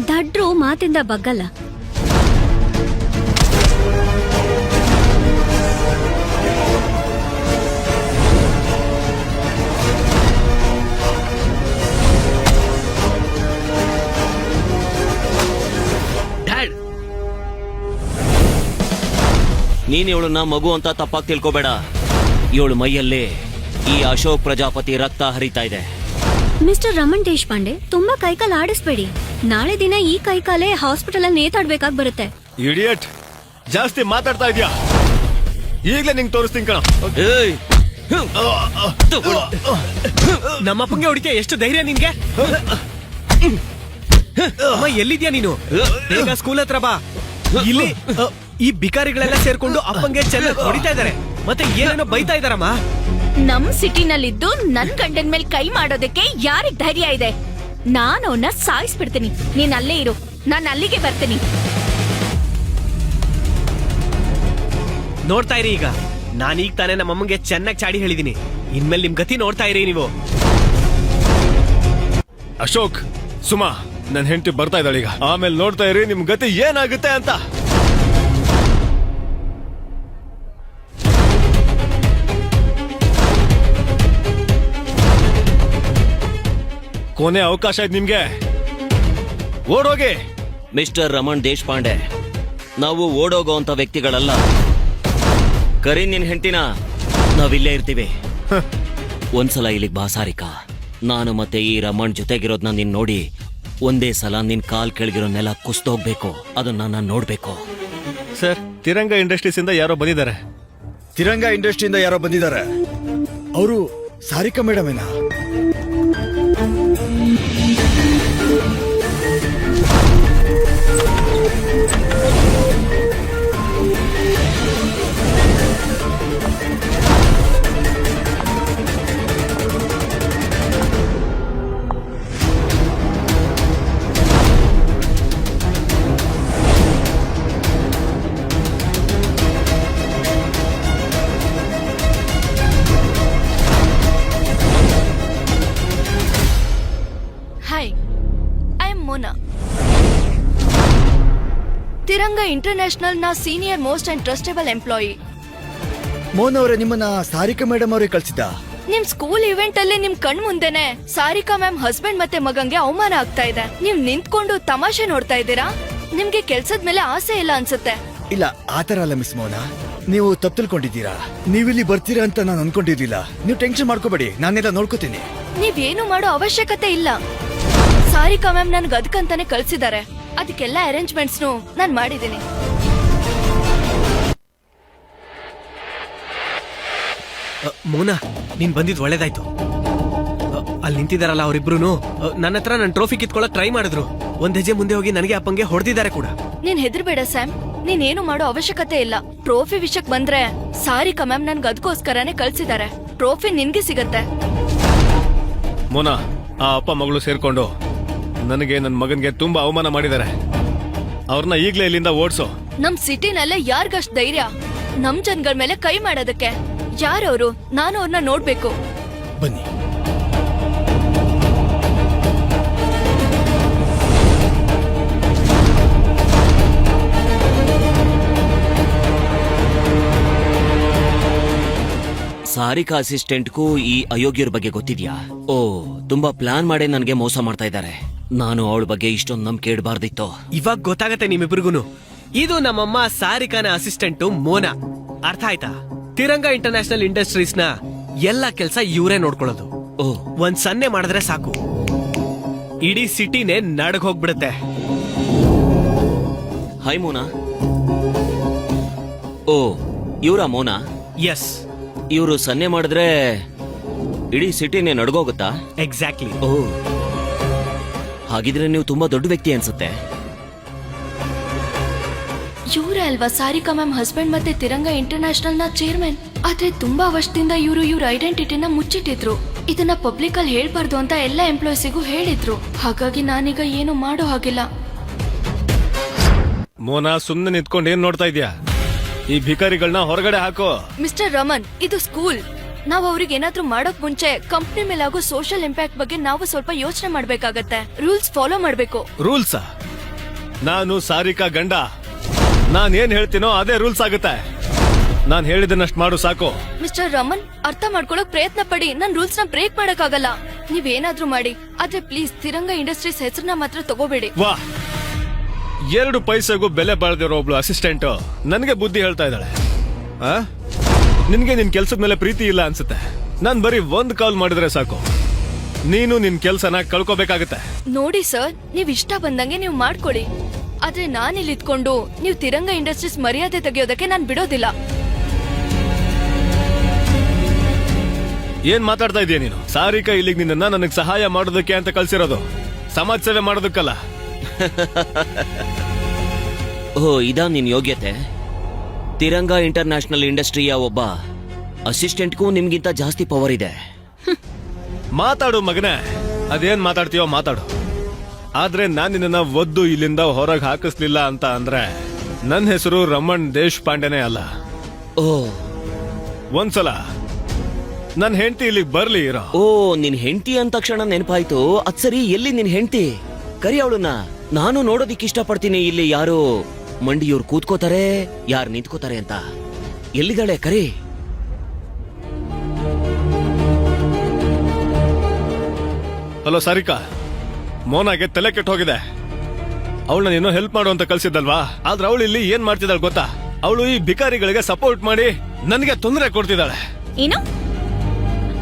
ದಡ್ರು ಮಾತಿಂದ ಬಗ್ಗಲ್ಲ. ಡ್ಯಾಡ್, ನೀನ್ ಇವಳನ್ನ ಮಗು ಅಂತ ತಪ್ಪಾಗಿ ತಿಳ್ಕೊಬೇಡ. ಇವಳು ಮೈಯಲ್ಲಿ ಈ ಅಶೋಕ್ ಪ್ರಜಾಪತಿ ರಕ್ತ ಹರಿತಾ ಇದೆ. ಮಿಸ್ಟರ್ ರಮಣ್ ದೇಶಪಾಂಡೆ, ತುಂಬಾ ಕೈಕಾಲು ಆಡಿಸ್ಬೇಡಿ. ನಾಳೆ ದಿನ ಈ ಕೈಕಾಲೇ ಹಾಸ್ಪಿಟಲ್ ಅಲ್ಲಿ ನೇತಾಡ್ಬೇಕಾಗಿ ಬರುತ್ತೆ. ಇಡಿಯಟ್, ಜಾಸ್ತಿ ಮಾತಾಡ್ತಾ ಇದ್ಯಾ? ಈಗ್ಲೇ ನಿಂಗೆ ತೋರಿಸ್ತೀನಿ ಕಣ. ಏಯ್! ನಮ್ಮಪ್ಪಂಗೆ ಹೊಡಿತೀಯ? ಎಷ್ಟು ಧೈರ್ಯ ನಿನ್ಗೆ? ಅಮ್ಮ, ಎಲ್ಲಿದ್ಯಾ ನೀನು? ಬೇಗ ಸ್ಕೂಲ್ ಹತ್ರ ಬಾ. ಇಲ್ಲಿ ಈ ಬಿಕಾರಿಗಳೆಲ್ಲ ಸೇರ್ಕೊಂಡು ಅಪ್ಪಂಗೆ ಚೆನ್ನಾಗಿ ಹೊಡಿತಾ ಇದಾರೆ, ಮತ್ತೆ ಏನೇನೋ ಬೈತಾ ಇದಾರಮ್ಮ. ನಮ್ ಸಿಟಿನಲ್ಲಿದ್ದು ನನ್ ಗಂಡನ್ ಮೇಲೆ ಕೈ ಮಾಡೋದಕ್ಕೆ ಯಾರಿಗ್ ಧೈರ್ಯ ಇದೆ? ನಾನು ಅವನ್ನ ಸಾಯಿಸ್ಬಿಡ್ತೀನಿ. ನೀನ್ ಅಲ್ಲೇ ಇರು, ನಾನ್ ಅಲ್ಲಿಗೆ ಬರ್ತೀನಿ. ನೋಡ್ತಾ ಇರಿ, ಈಗ ನಾನೀಗ ತಾನೇ ನಮ್ಮಮ್ಮಂಗೆ ಚೆನ್ನಾಗಿ ಚಾಡಿ ಹೇಳಿದೀನಿ. ಇನ್ಮೇಲೆ ನಿಮ್ ಗತಿ ನೋಡ್ತಾ ಇರಿ ನೀವು. ಅಶೋಕ್, ಸುಮಾ, ನನ್ ಹೆಂಡತಿ ಬರ್ತಾ ಇದ್ದಾಳೆ ಈಗ. ಆಮೇಲೆ ನೋಡ್ತಾ ಇರಿ ನಿಮ್ ಗತಿ ಏನಾಗುತ್ತೆ ಅಂತ. ಕೊನೆ ಅವಕಾಶ ಇದೆ ನಿಮ್ಗೆ, ಓಡೋಗಿ. ಮಿಸ್ಟರ್ ರಮಣ್ ದೇಶಪಾಂಡೆ, ನಾವು ಓಡೋಗೋ ಅಂತ ವ್ಯಕ್ತಿಗಳಲ್ಲ. ಕರಿ ನಿನ್ ಹೆಂಡತಿನ, ನಾವಿಲ್ಲೇ ಇರ್ತೀವಿ. ಒಂದ್ಸಲ ಇಲ್ಲಿಗೆ ಬಾ ಸಾರಿಕಾ. ನಾನು ಮತ್ತೆ ಈ ರಮಣ್ ಜೊತೆಗಿರೋದ್ನ ನೀನ್ ನೋಡಿ ಒಂದೇ ಸಲ ನಿನ್ ಕಾಲ್ ಕೆಳಗಿರೋ ನೆಲ ಕುಸ್ತೋಗ್ಬೇಕು. ಅದನ್ನ ನಾನು ನೋಡ್ಬೇಕು. ಸರ್, ತಿರಂಗ ಇಂಡಸ್ಟ್ರೀಸ್ ಇಂದ ಯಾರೋ ಬಂದಿದ್ದಾರೆ. ತಿರಂಗ ಇಂಡಸ್ಟ್ರಿಯಿಂದ ಯಾರೋ ಬಂದಿದ್ದಾರೆ. ಅವರು ಸಾರಿಕಾ ಮೇಡಮ್ ಏನಾ? Hi, I am Mona. Tiranga international ನ senior most and trustable employee. Mohan ಅವರೇ, ನಿಮ್ಮನ್ನ ಸಾರಿಕಾ ಮೇಡಮ್ ಅವರೇ ಕಳ್ಸಿದ್ದ? ನಿಮ್ ಸ್ಕೂಲ್ ಇವೆಂಟ್ ಅಲ್ಲಿ ನಿಮ್ ಕಣ್ ಮುಂದೆನೆ ಸಾರಿಕಾ ಮ್ಯಾಮ್ ಹಸ್ಬೆಂಡ್ ಮತ್ತೆ ಮಗಂಗೆ ಅವಮಾನ ಆಗ್ತಾ ಇದೆ. ನೀವ್ ನಿಂತ್ಕೊಂಡು ತಮಾಷೆ ನೋಡ್ತಾ ಇದ್ದೀರಾ? ನಿಮ್ಗೆ ಕೆಲ್ಸದ ಮೇಲೆ ಆಸೆ ಇಲ್ಲ ಅನ್ಸುತ್ತೆ. ಇಲ್ಲ, ಆತರ ಅಲ್ಲ ಮಿಸ್ ಮೋಹನ, ನೀವು ತಪ್ಪು ತಿಳ್ಕೊಂಡಿದ್ದೀರಾ. ನೀವಿಲ್ಲಿ ಬರ್ತೀರಾ ಅಂತ ನಾನು ಅನ್ಕೊಂಡಿರ್ಲಿಲ್ಲ. ನೀವು ಟೆನ್ಷನ್ ಮಾಡ್ಕೋಬೇಡಿ, ನಾನೆಲ್ಲ ನೋಡ್ಕೋತೀನಿ. ನೀವೇನು ಮಾಡೋ ಅವಶ್ಯಕತೆ ಇಲ್ಲ. ಸಾರಿಕಾ ಮ್ಯಾಮ್ ನನ್ಗೆ ಅದಕ್ಕಂತಾನೆ ಕಳ್ಸಿದ್ದಾರೆ. ಅದಕ್ಕೆಲ್ಲ ಅರೇಂಜ್ಮೆಂಟ್ಸ್ ನಾನ್ ಮಾಡಿದ್ದೀನಿ. ಮೋನಾ, ನೀನ್ ಬಂದಿದ್ ಒಳ್ಳೇದಾಯ್ತು. ಅಲ್ಲಿ ನಿಂತಿದಾರಲ್ಲ ಅವರಿಬ್ರು ನನ್ನ ಹತ್ರ ನನ್ನ ಟ್ರೋಫಿ ಕಿತ್ಕೊಳ್ಳಕ್ ಟ್ರೈ ಮಾಡಿದ್ರು. ಒಂದ್ ಹೆಜ್ಜೆ ಮುಂದೆ ಹೋಗಿ ನನಗೆ ಅಪ್ಪಂಗೆ ಹೊಡೆದಿದ್ದಾರೆ ಕೂಡ. ನೀನ್ ಹೆದರ್ಬೇಡ ಸ್ಯಾಮ್, ನೀನ್ ಏನು ಮಾಡೋ ಅವಶ್ಯಕತೆ ಇಲ್ಲ. ಟ್ರೋಫಿ ವಿಷಯಕ್ ಬಂದ್ರೆ ಸಾರಿಕಾ ಮ್ಯಾಮ್ ನನ್ಗೆ ಅದಕ್ಕೋಸ್ಕರನೇ ಕಳ್ಸಿದ್ದಾರೆ. ಟ್ರೋಫಿ ನಿನ್ಗೆ ಸಿಗತ್ತೆ. ಮೋನಾ, ಆ ಅಪ್ಪ ಮಗಳು ಸೇರ್ಕೊಂಡು ನನಗೆ ನನ್ನ ಮಗನ್ಗೆ ತುಂಬಾ ಅವಮಾನ ಮಾಡಿದ್ದಾರೆ. ಅವ್ರನ್ನ ಈಗ್ಲೇ ಇಲ್ಲಿಂದ ಓಡ್ಸೋ. ನಮ್ ಸಿಟಿನಲ್ಲೇ ಯಾರ್ಗಷ್ಟ್ ಧೈರ್ಯ ನಮ್ ಜನಗಳ ಮೇಲೆ ಕೈ ಮಾಡೋದಕ್ಕೆ? ಯಾರವ್ರು? ನಾನು ಅವ್ರನ್ನ ನೋಡ್ಬೇಕು. ಬನ್ನಿ. ಸಾರಿಕಾ ಅಸಿಸ್ಟೆಂಟ್ಗೂ ಈ ಅಯೋಗ್ಯರ ಬಗ್ಗೆ ಗೊತ್ತಿದ್ಯಾ? ಓ, ತುಂಬಾ ಪ್ಲಾನ್ ಮಾಡೇ ನನಗೆ ಮೋಸ ಮಾಡ್ತಾ ಇದ್ದಾರೆ. ನಾನು ಅವಳ ಬಗ್ಗೆ ಇಷ್ಟೊಂದು ನಂಬಿಕೆ ಇಡಬಾರ್ದಿತ್ತು. ಇವಾಗ ಗೊತ್ತಾಗತ್ತೆ ನಿಮ್ಮಿಬ್ರಿಗೂನು. ಇದು ನಮ್ಮಮ್ಮ ಸಾರಿಕಾನ ಅಸಿಸ್ಟೆಂಟು ಮೋನಾ. ಅರ್ಥ ಆಯ್ತಾ? ತಿರಂಗ ಇಂಟರ್ನ್ಯಾಷನಲ್ ಇಂಡಸ್ಟ್ರೀಸ್ ನ ಎಲ್ಲಾ ಕೆಲ್ಸ ಇವರೇ ನೋಡ್ಕೊಳ್ಳೋದು. ಓ, ಒಂದ್ ಸನ್ನೆ ಮಾಡಿದ್ರೆ ಸಾಕು, ಇಡೀ ಸಿಟಿನೇ ನಡಗ್ ಹೋಗ್ಬಿಡುತ್ತೆ. ಹಾಯ್ ಮೋನಾ. ಓ, ಇವ್ರ ಮೋನಾ? ಎಸ್, ಇವರು ಸನ್ನೆ ಮಾಡಿದ್ರೆ ಇಡೀ ಸಿಟಿನೇ ನಡ್ಗೋಗುತ್ತಾ? ಎಕ್ಸಾಕ್ಟ್ಲಿ. ಓ, ಹಾಗಿದ್ರೆ ನೀವು ತುಂಬಾ ದೊಡ್ಡ ವ್ಯಕ್ತಿ ಅನ್ಸುತ್ತೆ. ಇವ್ರೇ ಅಲ್ವಾ ಸಾರಿಕಾ ಮ್ಯಾಮ್ ಹಸ್ಬೆಂಡ್ ಮತ್ತೆ ತಿರಂಗ ಇಂಟರ್ನ್ಯಾಷನಲ್ ನ ಚೇರ್ಮನ್? ಆದ್ರೆ ತುಂಬಾ ವರ್ಷದಿಂದ ಇವ್ರ ಐಡೆಂಟಿಟಿನ ಮುಚ್ಚಿಟ್ಟಿದ್ರು. ಇದನ್ನ ಪಬ್ಲಿಕ್ ಅಲ್ಲಿ ಹೇಳ್ಬಾರ್ದು ಅಂತ ಎಲ್ಲ ಎಂಪ್ಲಾಯೀಸಿಗೂ ಹೇಳಿದ್ರು. ಹಾಗಾಗಿ ನಾನೀಗ ಏನು ಮಾಡೋ ಹಾಗಿಲ್ಲ. ಮೋನಾ, ಸುಮ್ನೆ ನಿಂತ್ಕೊಂಡು ಏನ್ ನೋಡ್ತಾ ಇದ್ಯಾ? ಈ ಭಿಕಾರಿಗಳನ್ನ ಹೊರಗಡೆ ಹಾಕೋ. ಮಿಸ್ಟರ್ ರಮನ್, ಇದು ಸ್ಕೂಲ್. ನಾವು ಅವ್ರಿಗೆ ಏನಾದ್ರೂ ಮಾಡೋಕ್ ಮುಂಚೆ ಕಂಪ್ನಿ ಮೇಲೆ ಆಗೋ ಸೋಷಿಯಲ್ ಇಂಪ್ಯಾಕ್ಟ್ ಬಗ್ಗೆ ನಾವು ಸ್ವಲ್ಪ ಯೋಚನೆ ಮಾಡ್ಬೇಕಾಗತ್ತೆ. ರೂಲ್ಸ್ ಫಾಲೋ ಮಾಡ್ಬೇಕು. ರೂಲ್ಸಾ? ನಾನು ಸಾರಿಕಾ ಗಂಡ. ನಾನ್ ಏನ್ ಹೇಳ್ತೀನೋ ಅದೇ ರೂಲ್ಸ್ ಆಗುತ್ತೆ. ನಾನ್ ಹೇಳಿದನ್ನಷ್ಟು ಮಾಡು ಸಾಕು. ಮಿಸ್ಟರ್ ರಮನ್, ಅರ್ಥ ಮಾಡ್ಕೊಳಕ್ ಪ್ರಯತ್ನ ಪಡಿ. ನನ್ ರೂಲ್ಸ್ ನ ಬ್ರೇಕ್ ಮಾಡಕ್ಕಾಗಲ್ಲ. ನೀವೇನಾದ್ರೂ ಮಾಡಿ, ಆದ್ರೆ ಪ್ಲೀಸ್ ತಿರಂಗ ಇಂಡಸ್ಟ್ರೀಸ್ ಹೆಸರನ್ನ ಮಾತ್ರ ತಗೋಬೇಡಿ. ವಾ, 2 ಪೈಸೆಗೂ ಬೆಲೆ ಬಾಳ್ದಿರೋ ಒಬ್ಳು ಅಸಿಸ್ಟೆಂಟ್ ನನಗೆ ಬುದ್ಧಿ ಹೇಳ್ತಾ ಇದ್ದಾಳೆ. ಆ ನಿನ್ಗೆ ನಿನ್ ಕೆಲ್ಸದ ಮೇಲೆ ಪ್ರೀತಿ ಇಲ್ಲ ಅನ್ಸುತ್ತೆ. ನಾನ್ ಬರೀ ಒಂದ್ ಕಾಲ್ ಮಾಡಿದ್ರೆ ಸಾಕು, ನೀನು ನಿನ್ ಕೆಲ್ಸನ ಕಳ್ಕೊಬೇಕಾಗತ್ತೆ. ನೋಡಿ ಸರ್, ನೀವ್ ಇಷ್ಟ ಬಂದಂಗೆ ನೀವು ಮಾಡ್ಕೊಳ್ಳಿ. ಆದ್ರೆ ನಾನಿಲ್ಲಿ ಇದ್ಕೊಂಡು ನೀವು ತಿರಂಗ ಇಂಡಸ್ಟ್ರೀಸ್ ಮರ್ಯಾದೆ ತೆಗೆಯೋದಕ್ಕೆ ನಾನ್ ಬಿಡೋದಿಲ್ಲ. ಏನ್ ಮಾತಾಡ್ತಾ ಇದೀಯ ನೀನು? ಸಾರಿಕಾ ಇಲ್ಲಿಗೆ ನಿನ್ನ ನನಗ್ ಸಹಾಯ ಮಾಡೋದಕ್ಕೆ ಅಂತ ಕಳ್ಸಿರೋದು, ಸಮಾಜ ಸೇವೆ ಮಾಡೋದಕ್ಕಲ್ಲ. ಓ, ಇದಾ ನಿನ್ ಯೋಗ್ಯತೆ? ತಿರಂಗ ಇಂಟರ್ನ್ಯಾಷನಲ್ ಇಂಡಸ್ಟ್ರಿಯ ಒಬ್ಬ ಅಸಿಸ್ಟೆಂಟ್ಗೂ ನಿಮ್ಗಿಂತ ಜಾಸ್ತಿ ಪವರ್ ಇದೆ. ಮಾತಾಡು ಮಗನೇ, ಅದೇನ್ ಮಾತಾಡ್ತೀಯೋ ಮಾತಾಡು. ಆದ್ರೆ ನಾನ್ ನಿನ್ನ ಒದ್ದು ಇಲ್ಲಿಂದ ಹೊರಗೆ ಹಾಕಿಸ್ಲಿಲ್ಲ ಅಂತ ಅಂದ್ರೆ ನನ್ನ ಹೆಸರು ರಮಣ್ ದೇಶಪಾಂಡೆನೇ ಅಲ್ಲ. ಓ ಒಂದ್ಸಲ ನನ್ ಹೆಂಡತಿ ಇಲ್ಲಿಗೆ ಬರ್ಲಿ ಇರೋ. ಓ, ನಿನ್ ಹೆಂಡತಿ ಅಂದ ತಕ್ಷಣ ನೆನಪಾಯ್ತು. ಅದ್ ಸರಿ, ಎಲ್ಲಿ ನಿನ್ ಹೆಂಡತಿ? ಕರಿ ಅವಳನ್ನ, ನಾನು ನೋಡೋದಿಕ್ ಇಷ್ಟಪಡ್ತೀನಿ. ಇಲ್ಲಿ ಯಾರು ಮಂಡಿಯವ್ರು ಕೂತ್ಕೋತಾರೆ, ಯಾರು ನಿಂತ್ಕೋತಾರೆ ಅಂತ. ಎಲ್ಲಿದ್ದಾಳೆ? ಕರಿ. ಹಲೋ ಸಾರಿಕಾ, ಮೋನಾಗೆ ತಲೆ ಕೆಟ್ಟು ಹೋಗಿದೆ. ಅವಳನ್ನ ನೀನು ಹೆಲ್ಪ್ ಮಾಡು ಅಂತ ಕಳ್ಸಿದ್ದಲ್ವಾ? ಆದ್ರೆ ಅವಳು ಇಲ್ಲಿ ಏನ್ ಮಾಡ್ತಿದ್ದಾಳೆ ಗೊತ್ತಾ? ಅವಳು ಈ ಭಿಕಾರಿಗಳಿಗೆ ಸಪೋರ್ಟ್ ಮಾಡಿ ನನಗೆ ತೊಂದರೆ ಕೊಡ್ತಿದ್ದಾಳೆ. ಏನು?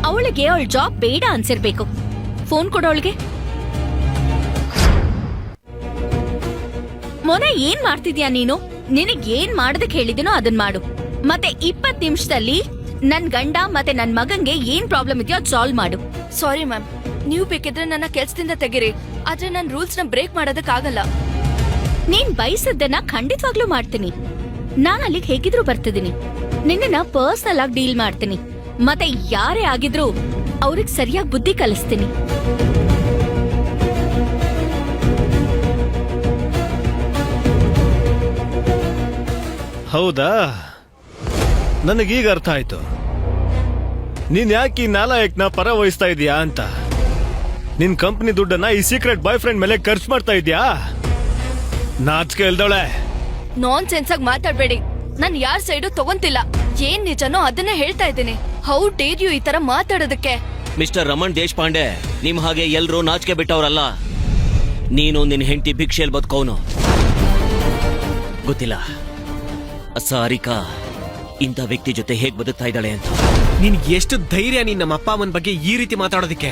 ಅವಳಿಗೆ ಅವಳ ಜಾಬ್ ಬೇಡ ಅನ್ಸಿರ್ಬೇಕು. ಫೋನ್ ಕೊಡೋಳಿಗೆ. ಮೊನ್ನೆ ಏನ್ ಮಾಡ್ತಿದ್ಯಾ ನೀನು? ನಿನಗ್ ಏನ್ ಮಾಡೋದಕ್ಕೆ ಹೇಳಿದಿನೋ ಅದನ್ ಮಾಡು. ಮತ್ತೆ 20 ನಿಮಿಷದಲ್ಲಿ ನನ್ ಗಂಡ ಮತ್ತೆ ನನ್ ಮಗಂಗೆ ಏನ್ ಪ್ರಾಬ್ಲಮ್ ಇದೆಯೋ ಅದ್ ಸಾಲ್ವ್ ಮಾಡು. ಸಾರಿ ಮ್ಯಾಮ್, ನೀವು ಬೇಕಿದ್ರೆ ನನ್ನ ಕೆಲ್ಸದಿಂದ ತೆಗಿರಿ, ಆದ್ರೆ ನಾನ್ ರೂಲ್ಸ್ ನ ಬ್ರೇಕ್ ಮಾಡೋದಕ್ಕಾಗಲ್ಲ. ನೀನ್ ಬಯಸದ್ದನ್ನ ಖಂಡಿತವಾಗ್ಲೂ ಮಾಡ್ತೀನಿ. ನಾನ್ ಅಲ್ಲಿಗೆ ಹೇಗಿದ್ರು ಬರ್ತಿದ್ದೀನಿ. ನಿನ್ನ ಪರ್ಸನಲ್ ಆಗಿ ಡೀಲ್ ಮಾಡ್ತೀನಿ. ಮತ್ತೆ ಯಾರೇ ಆಗಿದ್ರು ಅವ್ರಿಗೆ ಸರಿಯಾಗಿ ಬುದ್ಧಿ ಕಲಿಸ್ತೀನಿ. ಹೌದಾ? ನನಗೀಗ ಅರ್ಥ ಆಯ್ತು ನೀನ್ ಯಾಕೆ ಈ ನಾಲಾಯಕ್ನ ಪರ ವಹಿಸ್ತಾ ಇದೀಯಾ ಅಂತ. ನಿನ್ ಕಂಪನಿ ದುಡ್ಡನ್ನ ಈ ಸೀಕ್ರೆಟ್ ಬಾಯ್ ಫ್ರೆಂಡ್ ಮೇಲೆ ಖರ್ಚು ಮಾಡ್ತಾ ಇದ್ಯಾ? ನಾಚಿಕೆ ಇಲ್ದವಳೆ. ನಾನ್ ಸೆನ್ಸ್ ಆಗಿ ಮಾತಾಡ್ಬೇಡಿ. ನಾನ್ ಯಾರ್ ಸೈಡು ತಗೊಂತಿಲ್ಲ. ಏನ್ ನಿಜನೋ ಅದನ್ನೇ ಹೇಳ್ತಾ ಇದ್ದೀನಿ. ಹೌ ಡೇರ್ ಯು ಈ ತರ ಮಾತಾಡೋದಕ್ಕೆ? ಮಿಸ್ಟರ್ ರಮಣ್ ದೇಶಪಾಂಡೆ, ನಿಮ್ ಹಾಗೆ ಎಲ್ರೂ ನಾಚಿಕೆ ಬಿಟ್ಟವ್ರಲ್ಲ. ನೀನು ನಿನ್ ಹೆಂಡತಿ ಭಿಕ್ಷೆಲ್ ಬದುಕೋನು ಗೊತ್ತಿಲ್ಲ. ಸಾರಿಕಾ ಇಂಥ ವ್ಯಕ್ತಿ ಜೊತೆ ಹೇಗ್ ಬದುಕ್ತಾ ಇದ್ದಾಳೆ ಅಂತ. ನಿನ್ ಎಷ್ಟು ಧೈರ್ಯ ನೀನ್ ನಮ್ಮ ಅಪ್ಪ ಅಮ್ಮನ ಬಗ್ಗೆ ಈ ರೀತಿ ಮಾತಾಡೋದಕ್ಕೆ?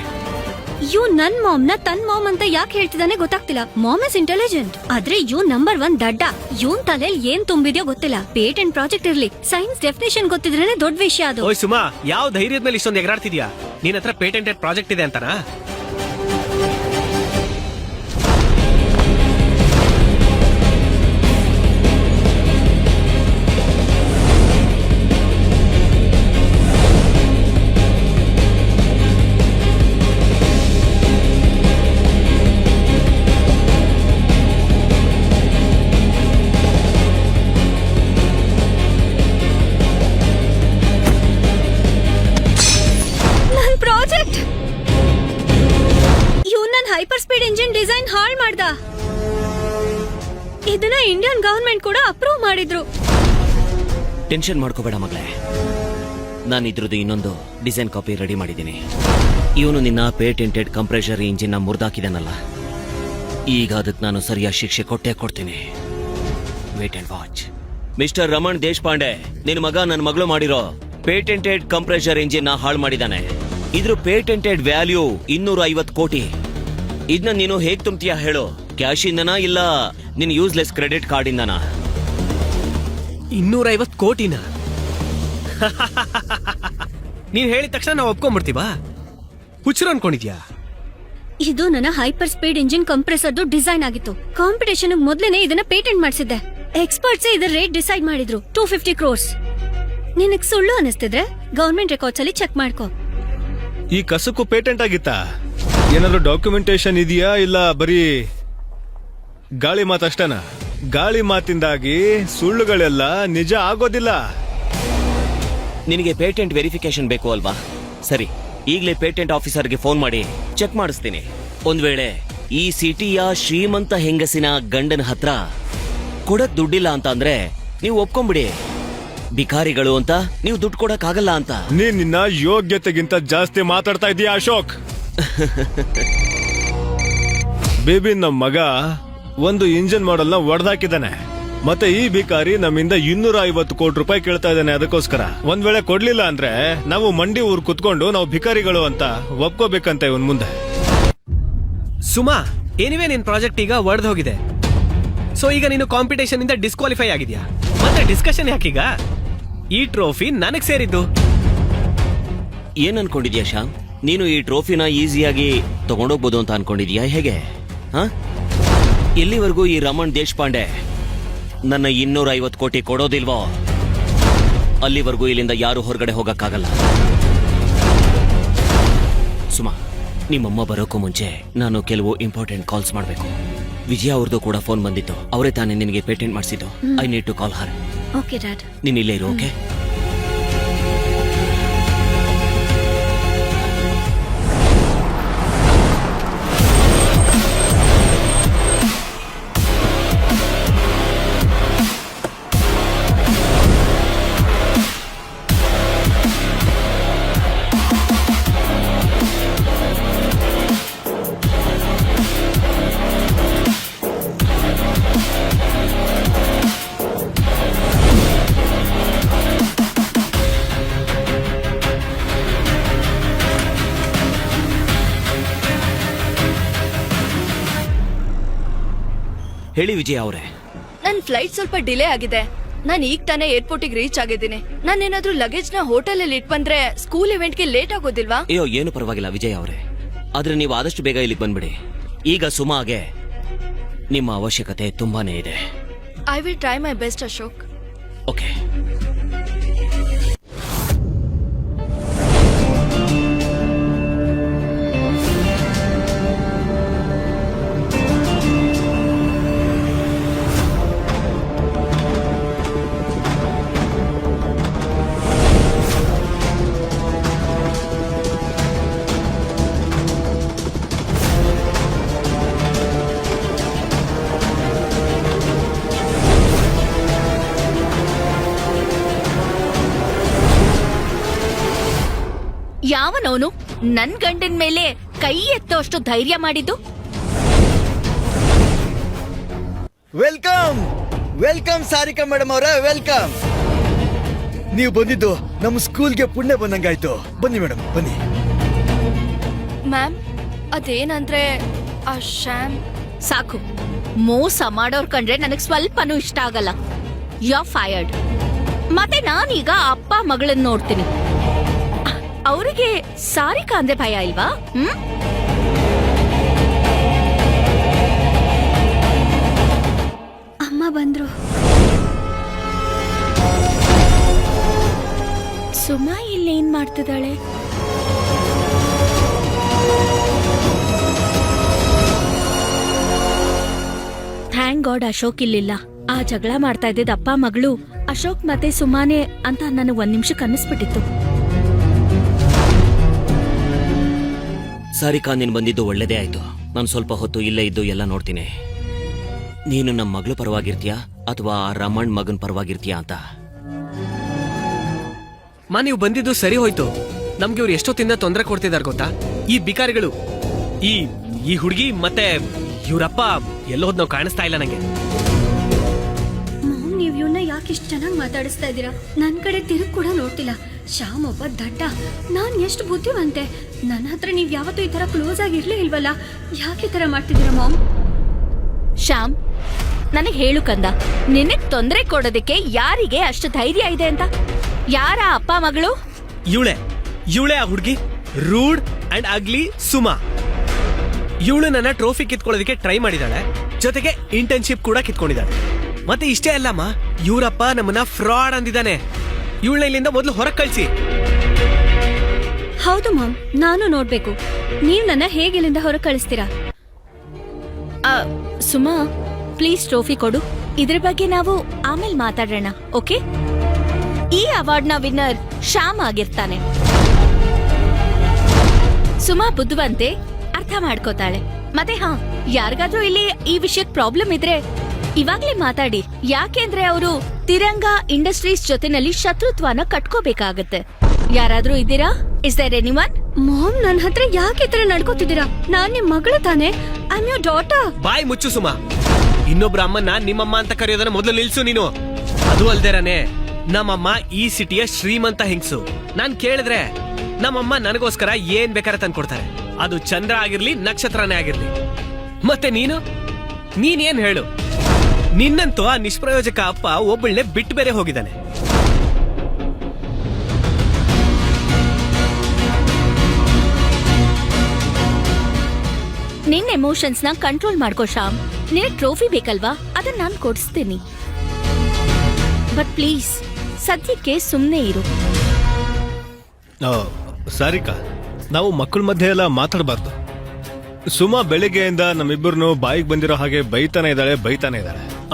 ಇವ್ ನನ್ ಮಾಮ್ ನ ತನ್ ಮಾಮ್ ಅಂತ ಯಾಕೆ ಹೇಳ್ತಿದಾನೆ ಗೊತ್ತಾಗ್ತಿಲ್ಲ. ಮಾಮ್ ಇಸ್ ಇಂಟೆಲಿಜೆಂಟ್, ಆದ್ರೆ ಇವ್ ನಂಬರ್ 1 ದಡ್ಡ. ಇವನ್ ತಲೆಯಲ್ಲಿ ಏನ್ ತುಂಬಿದ್ಯೋ ಗೊತ್ತಿಲ್ಲ. ಪೇಟೆಂಟ್ ಪ್ರಾಜೆಕ್ಟ್ ಇರ್ಲಿ, ಸೈನ್ಸ್ ಡೆಫಿನೇಷನ್ ಗೊತ್ತಿದ್ರೇನೆ ದೊಡ್ಡ ವಿಷಯ ಅದು. ಓಯ್ ಸುಮಾ, ಯಾವ ಧೈರ್ಯದ ಮೇಲೆ ಇಷ್ಟೊಂದು ಎಗರಾಡ್ತಿದ್ಯಾ? ನಿನ್ ಹತ್ರ ಪೇಟೆಂಟೆಡ್ ಪ್ರಾಜೆಕ್ಟ್ ಇದೆ ಅಂತನಾ? ಹೈಪರ್ ಸ್ಪೀಡ್ ಇಂಜಿನ್ ಡಿಸೈನ್ ಹಾಳ್ ಮಾಡ್ದ. ಇದನ್ನ ಇಂಡಿಯನ್ ಗವರ್ಮೆಂಟ್ ಕೂಡ ಅಪ್ರೂವ್ ಮಾಡಿದ್ರು. ಟೆನ್ಷನ್ ಮಾಡ್ಕೋಬೇಡ ಮಗಳೇ, ನಾನು ಇದ್ರದ್ದು ಇನ್ನೊಂದು ಡಿಸೈನ್ ಕಾಪಿ ರೆಡಿ ಮಾಡಿದ್ದೀನಿ. ಇವನು ನಿನ್ನ ಪೇಟೆಂಟೆಡ್ ಕಂಪ್ರೆಷರ್ ಇಂಜಿನ್ ನ ಮುರಿದಾಕಿದಾನಲ್ಲ, ಈಗ ಅದಕ್ಕೆ ನಾನು ಸರಿಯಾದ ಶಿಕ್ಷೆ ಕೊಟ್ಟೇ ಕೊಡ್ತೀನಿ. Wait and watch. Mister Raman Deshpande, ನಿನ್ ಮಗ ನನ್ನ ಮಗಳು ಮಾಡಿರೋ ಪೇಟೆಂಟೆಡ್ ಕಂಪ್ರೆಷರ್ ಇಂಜಿನ್ ನ ಹಾಳು ಮಾಡಿದಾನೆ. ಇದ್ರ ಪೇಟೆಂಟೆಡ್ ವ್ಯಾಲ್ಯೂ 250 ಕೋಟಿ. ಇದನ್ನ ನೀನು ಹೇಗ್ ತುಂಬ್ತೀಯಾ ಹೇಳು? ಕ್ಯಾಶ್ ಇಂದನಾ ಇಲ್ಲ ನಿನ್ ಯೂಸ್ಲೆಸ್ ಕ್ರೆಡಿಟ್ ಕಾರ್ಡ್ ಇಂದನಾ? 250 ಕೋಟಿನ? ನೀನ್ ಹೇಳಿದ ತಕ್ಷಣ ನಾವು ಒಪ್ಕೊಂಡ್ಬಿಡ್ತೀವಾ? ಹುಚ್ಚರು ಅನ್ಕೊಂಡಿದ್ಯಾ? ಇದು ನನ್ನ ಹೈಪರ್ ಸ್ಪೀಡ್ ಇಂಜಿನ್ ಕಂಪ್ರೆಸರ್ದು ಡಿಸೈನ್ ಆಗಿತ್ತು. ಕಾಂಪಿಟೇಷನ್ ಮೊದ್ಲೇನೆ ಇದನ್ನ ಪೇಟೆಂಟ್ ಮಾಡಿಸಿದ್ದೆ. ಎಕ್ಸ್ಪರ್ಟ್ಸ್ ಇದರ ರೇಟ್ ಡಿಸೈಡ್ ಮಾಡಿದ್ರು 250 crores. ನಿನಗ್ ಸುಳ್ಳು ಅನಿಸ್ತಿದ್ರೆ ಗವರ್ಮೆಂಟ್ ರೆಕಾರ್ಡ್ಸ್ ಅಲ್ಲಿ ಚೆಕ್ ಮಾಡ್ಕೋ. ಈ ಕಸಕ್ಕೂ ಪೇಟೆಂಟ್ ಆಗಿತ್ತಾ? ಏನಾದ್ರು ಡಾಕ್ಯುಮೆಂಟೇಶನ್ ಇದೆಯಾ ಇಲ್ಲ ಬರೀ ಗಾಳಿ ಮಾತಷ್ಟೇನಾ? ಗಾಳಿ ಮಾತಿಂದಾಗಿ ಸುಳ್ಳುಗಳೆಲ್ಲ ನಿಜ ಆಗೋದಿಲ್ಲ. ನಿನಗೆ ಪೇಟೆಂಟ್ ವೆರಿಫಿಕೇಶನ್ ಬೇಕು ಅಲ್ವಾ? ಸರಿ, ಈಗಲೇ ಪೇಟೆಂಟ್ ಆಫೀಸರ್ಗೆ ಫೋನ್ ಮಾಡಿ ಚೆಕ್ ಮಾಡಿಸ್ತೀನಿ. ಒಂದ್ ವೇಳೆ ಈ ಸಿಟಿಯ ಶ್ರೀಮಂತ ಹೆಂಗಸಿನ ಗಂಡನ ಹತ್ರ ಕೊಡಕ್ ದುಡ್ಡಿಲ್ಲ ಅಂತ ಅಂದ್ರೆ ನೀವು ಒಪ್ಕೊಂಬಿಡಿ. ಬಿಕಾರಿಗಳು ಅಂತ ನೀವು ದುಡ್ಡು ಕೊಡಕ್ ಆಗಲ್ಲ ಅಂತ. ನೀನ್ ನಿನ್ನ ಯೋಗ್ಯತೆಗಿಂತ ಜಾಸ್ತಿ ಮಾತಾಡ್ತಾ ಇದೀಯ ಅಶೋಕ್. ಬೇಬಿ, ನಮ್ಮ ಮಗ ಒಂದು ಇಂಜಿನ್ ಮಾಡೆಲ್ ನ ಒಡೆದಾಕಿದ್ದಾನೆ. ಮತ್ತೆ ಈ ಭಿಕಾರಿ ನಮ್ಮಿಂದ 250 ಕೋಟಿ ರೂಪಾಯಿ ಕೇಳ್ತಾ ಇದ್ದಾನೆ. ಅದಕ್ಕೋಸ್ಕರ ಒಂದ್ ವೇಳೆ ಕೊಡ್ಲಿಲ್ಲ ಅಂದ್ರೆ ನಾವು ಮಂಡಿ ಊರ್ ಕುತ್ಕೊಂಡು ನಾವು ಭಿಕಾರಿಗಳು ಅಂತ ಒಪ್ಕೋಬೇಕಂತ ಇವನ್ ಮುಂದೆ. ಸುಮಾ, ಏನಿವೆ ನಿನ್ ಪ್ರಾಜೆಕ್ಟ್ ಈಗ ಒಡೆದು ಹೋಗಿದೆ. ಸೊ ಈಗ ನೀನು ಕಾಂಪಿಟೇಷನ್ ಇಂದ ಡಿಸ್ಕ್ವಾಲಿಫೈ ಆಗಿದ್ಯಾ. ಮತ್ತೆ ಡಿಸ್ಕಷನ್ ಯಾಕೀಗ? ಈ ಟ್ರೋಫಿ ನನಗ್ ಸೇರಿದ್ದು. ಏನ್ ಅನ್ಕೊಂಡಿದ್ಯಾ ಶ್ಯಾಮ್? ನೀನು ಈ ಟ್ರೋಫಿನ ಈಸಿಯಾಗಿ ತಗೊಂಡೋಗ್ಬೋದು ಅಂತ ಅನ್ಕೊಂಡಿದ್ಯಾ ಹೇಗೆ? ಹ? ಇಲ್ಲಿವರೆಗೂ ಈ ರಮಣ್ ದೇಶಪಾಂಡೆ ನನ್ನ 250 ಕೋಟಿ ಕೊಡೋದಿಲ್ವೋ ಅಲ್ಲಿವರೆಗೂ ಇಲ್ಲಿಂದ ಯಾರು ಹೊರಗಡೆ ಹೋಗಕ್ಕಾಗಲ್ಲ. ಸುಮಾ, ನಿಮ್ಮಮ್ಮ ಬರೋಕ್ಕೂ ಮುಂಚೆ ನಾನು ಕೆಲವು ಇಂಪಾರ್ಟೆಂಟ್ ಕಾಲ್ಸ್ ಮಾಡಬೇಕು. ವಿಜಯ ಅವ್ರದ್ದು ಕೂಡ ಫೋನ್ ಬಂದಿತ್ತು. ಅವರೇ ತಾನೇ ನಿನಗೆ ಪೇಟೆಂಟ್ ಮಾಡಿಸಿದ್ದು. I need to call her. Okay dad. ನೀನ್ ಇಲ್ಲೇ ಇರು. ಓಕೆ? ಹೇಳಿ ವಿಜಯ ಅವರೇ. ನನ್ ಫ್ಲೈಟ್ ಸ್ವಲ್ಪ ಡಿಲೇ ಆಗಿದೆ. ನಾನು ಈಗ ತಾನೇ ಏರ್ಪೋರ್ಟಿಗೆ ರೀಚ್ ಆಗಿದ್ದೀನಿ. ನಾನೇನಾದ್ರೂ ಲಗೇಜ್ ನ ಹೋಟೆಲ್ ಅಲ್ಲಿ ಇಟ್ ಬಂದ್ರೆ ಸ್ಕೂಲ್ ಇವೆಂಟ್ ಗೆ ಲೇಟ್ ಆಗೋದಿಲ್ವಾ? ಅಯ್ಯೋ, ಏನು ಪರವಾಗಿಲ್ಲ ವಿಜಯ್ ಅವರೇ. ಆದ್ರೆ ನೀವು ಆದಷ್ಟು ಬೇಗ ಇಲ್ಲಿಗೆ ಬಂದ್ಬಿಡಿ. ಈಗ ಸುಮಾಗೆ ನಿಮ್ಮ ಅವಶ್ಯಕತೆ ತುಂಬಾನೇ ಇದೆ. I will try my best Ashok. Okay. ಯಾವನವನು ನನ್ ಗಂಡನ್ ಮೇಲೆ ಕೈ ಎತ್ತೋಷ್ಟು ಧೈರ್ಯ ಮಾಡಿದ್ದು? ವೆಲ್ಕಮ್ ವೆಲ್ಕಮ್ ಸಾರಿಕಾ ಮೇಡಮ್ ಅವರೇ, ವೆಲ್ಕಮ್. ನೀವು ಬಂದಿದ್ದು ನಮ್ಮ ಸ್ಕೂಲ್ಗೆ ಪುಣ್ಯ ಬಂದಂಗಾಯ್ತು. ಬನ್ನಿ ಮೇಡಮ್, ಬನ್ನಿ. ಮ್ಯಾಮ್, ಅದೇನಂದ್ರೆ ಆ ಶ್ಯಾಮ್. ಸಾಕು, ಮೋಸ ಮಾಡೋರ್ ಕಂಡ್ರೆ ನನಗ್ ಸ್ವಲ್ಪನೂ ಇಷ್ಟ ಆಗಲ್ಲ. You are fired. ಮತ್ತೆ ನಾನೀಗ ಅಪ್ಪ ಮಗಳನ್ನ ನೋಡ್ತೀನಿ. ಅವರಿಗೆ ಸಾರಿಕಾ ಅಂದ್ರೆ ಭಯ ಇಲ್ವಾ? ಅಮ್ಮ ಬಂದ್ರು. ಸುಮಾ ಇಲ್ಲೇನ್ ಮಾಡ್ತಿದ್ದಾಳೆ? ಥ್ಯಾಂಕ್ ಗಾಡ್ ಅಶೋಕ್ ಇಲ್ಲಿಲ್ಲ. ಆ ಜಗಳ ಮಾಡ್ತಾ ಇದ್ದಿದ್ದ ಅಪ್ಪ ಮಗಳು ಅಶೋಕ್ ಮತ್ತೆ ಸುಮಾನೆ ಅಂತ ನನಗೆ 1 ನಿಮಿಷಕ್ಕೆ ಅನ್ನಿಸ್ಬಿಟ್ಟಿತ್ತು. ಸಾರಿಕಾ, ನೀನು ಬಂದಿದ್ದು ಒಳ್ಳೇದೇ ಆಯ್ತು. ನಾನು ಸ್ವಲ್ಪ ಹೊತ್ತು ಇಲ್ಲೇ ಇದ್ದು ಎಲ್ಲ ನೋಡ್ತೀನಿ. ನೀನು ನಮ್ಮ ಮಗಳು ಪರವಾಗಿರ್ತೀಯಾ ಅಥವಾ ರಮಣ್ ಮಗನ್ ಪರವಾಗಿರ್ತೀಯಾ ಅಂತ. ನೀವು ಬಂದಿದ್ದು ಸರಿ ಹೋಯ್ತು. ನಮ್ಗೆ ಇವ್ರು ಎಷ್ಟೊತ್ತಿಂದ ತೊಂದರೆ ಕೊಡ್ತಿದಾರೆ ಗೊತ್ತಾ? ಈ ಬಿಕಾರಿಗಳು, ಈ ಹುಡುಗಿ ಮತ್ತೆ ಇವ್ರಪ್ಪ ಎಲ್ಲೋದ್ ನಾವು ಕಾಣಿಸ್ತಾ ಇಲ್ಲ ನಂಗೆ. ನೀವ್ ಇವನ್ನ ಯಾಕೆ ಇಷ್ಟು ಚೆನ್ನಾಗಿ ಮಾತಾಡಿಸ್ತಾ ಇದ್ದೀರಾ? ನನ್ ಕಡೆ ತಿರುಗ್ ಕೂಡ ನೋಡ್ತಿಲ್ಲ. ಶ್ಯಾಮ್ ಒಬ್ಬ ದಡ್ಡ. ನಾನ್ ಎಷ್ಟು ಬುದ್ಧಿವಂತೆ. ನನ್ನ ಹತ್ರ ನೀವ್ ಯಾವತ್ತೂ ಈ ತರ ಕ್ಲೋಸ್ ಆಗಿರ್ಲೇ ಇಲ್ವಲ್ಲ. ಯಾಕೆ ಈ ತರ ಮಾಡ್ತಿದ್ದೀರಾ ಮಾಮ್? ಶ್ಯಾಮ್, ನನಗ್ ಹೇಳು ಕಂದ, ನಿನಗ್ ತೊಂದರೆ ಕೊಡೋದಕ್ಕೆ ಯಾರಿಗೆ ಅಷ್ಟು ಧೈರ್ಯ ಇದೆ ಅಂತ? ಯಾರ ಅಪ್ಪ ಮಗಳು? ಇವಳೆ ಆ ಹುಡುಗಿ, ರೂಡ್ ಅಂಡ್ ಅಗ್ಲಿ ಸುಮಾ. ಇವಳು ನನ್ನ ಟ್ರೋಫಿ ಕಿತ್ಕೊಳ್ಳೋದಕ್ಕೆ ಟ್ರೈ ಮಾಡಿದಾಳೆ, ಜೊತೆಗೆ ಇಂಟರ್ನ್ಶಿಪ್ ಕೂಡ ಕಿತ್ಕೊಂಡಿದ್ದಾಳೆ. ಮತ್ತೆ ಇಷ್ಟೇ ಅಲ್ಲಮ್ಮ, ಇವರಪ್ಪ ನಮ್ಮನ್ನ ಫ್ರಾಡ್ ಅಂದಿದ್ದಾನೆ. ಇವಳನ್ನ ಇಲ್ಲಿಂದ ಮೊದಲು ಹೊರಗೆ ಕಳಿಸಿ. ಹೌದು ಮಾಮ್, ನಾನು ನೋಡ್ಬೇಕು. ನೀವ್ ನನ್ನ ಹೇಗೆ ಇಲ್ಲಿಂದ ಹೊರಗೆ ಕಳಿಸ್ತೀರಾ? ಸುಮಾ, ಪ್ಲೀಸ್ ಟ್ರೋಫಿ ಕೊಡು. ಇದ್ರ ಬಗ್ಗೆ ನಾವು ಆಮೇಲೆ ಮಾತಾಡೋಣ, ಓಕೆ? ಈ ಅವಾರ್ಡ್ನ ವಿನ್ನರ್ ಶ್ಯಾಮ್ ಆಗಿರ್ತಾನೆ. ಸುಮಾ ಬುದ್ಧಿವಂತೆ, ಅರ್ಥ ಮಾಡ್ಕೋತಾಳೆ. ಮತ್ತೆ ಯಾರಿಗಾದ್ರೂ ಇಲ್ಲಿ ಈ ವಿಷಯಕ್ಕೆ ಪ್ರಾಬ್ಲಮ್ ಇದ್ರೆ ಇವಾಗ್ಲೇ ಮಾತಾಡಿ. ಯಾಕೆಂದ್ರೆ ಅವರು ತಿರಂಗಾ ಇಂಡಸ್ಟ್ರೀಸ್ ಜೊತೆನಲ್ಲಿ ಶತ್ರುತ್ವನ ಕಟ್ಕೋಬೇಕಾಗತ್ತೆ. ಯಾರಾದ್ರೂ ಇದ್ದೀರಾ? Is there anyone? ಮಾಮ್ ನನ್ನ ಹತ್ರ ಯಾಕೆ ಈ ತರ ನಡ್ಕೋತಿದ್ದೀರಾ? ನಾನ್ ನಿಮ್ ಮಗಳು ತಾನೆ, ಐ ಆಮ್ ಯೋರ್ ಡಾಟರ್. ಬಾಯ್ ಮುಚ್ಚು ಸುಮಾ. ಇನ್ನೊಬ್ರ ಅಮ್ಮನ್ನ ನಿಮ್ಮಮ್ಮ ಅಂತ ಕರೆಯೋದನ್ನ ಮೊದಲು ನಿಲ್ಸು ನೀನು. ಅದು ಅಲ್ದೇರಾನೆ ನಮ್ಮಮ್ಮ ಈ ಸಿಟಿಯ ಶ್ರೀಮಂತ ಹೆಂಗ್ಸು. ನಾನ್ ಕೇಳಿದ್ರೆ ನಮ್ಮಮ್ಮ ನನಗೋಸ್ಕರ ಏನ್ ಬೇಕಾದ್ರೆ ತಂದ್ಕೊಡ್ತಾರೆ. ಅದು ಚಂದ್ರ ಆಗಿರ್ಲಿ ನಕ್ಷತ್ರನೇ ಆಗಿರ್ಲಿ. ಮತ್ತೆ ನೀನೇನ್ ಹೇಳು? ನಿನ್ನಂತೂ ಆ ನಿಷ್ಪ್ರಯೋಜಕ ಅಪ್ಪ ಒಬ್ಬಳನ್ನೇ ಬಿಟ್ಟು ಬೇರೆ ಹೋಗಿದ್ದಾನೆ. ನಿನ್ ಎಮೋಷನ್ಸ್ ನ ಕಂಟ್ರೋಲ್ ಮಾಡ್ಕೋ ಶ್ಯಾಮ್. ನಿನಗೆ ಟ್ರೋಫಿ ಬೇಕಲ್ವಾ? ಅದನ್ನ ನಾನ್ ಕೊಡಿಸ್ತೀನಿ. ಬಟ್ ಪ್ಲೀಸ್ ಸದ್ಯಕ್ಕೆ ಸುಮ್ನೆ ಇರು. ಸಾರಿಕಾ, ನಾವು ಮಕ್ಕಳ ಮಧ್ಯೆ ಎಲ್ಲ ಮಾತಾಡಬಾರ್ದು. ಸುಮಾ ಬೆಳಿಗ್ಗೆಯಿಂದ ನಮ್ಮಿಬ್ಬರನ್ನು ಬಾಯಿಗೆ ಬಂದಿರೋ ಹಾಗೆ ಬೈತಾನೆ ಇದ್ದಾಳೆ.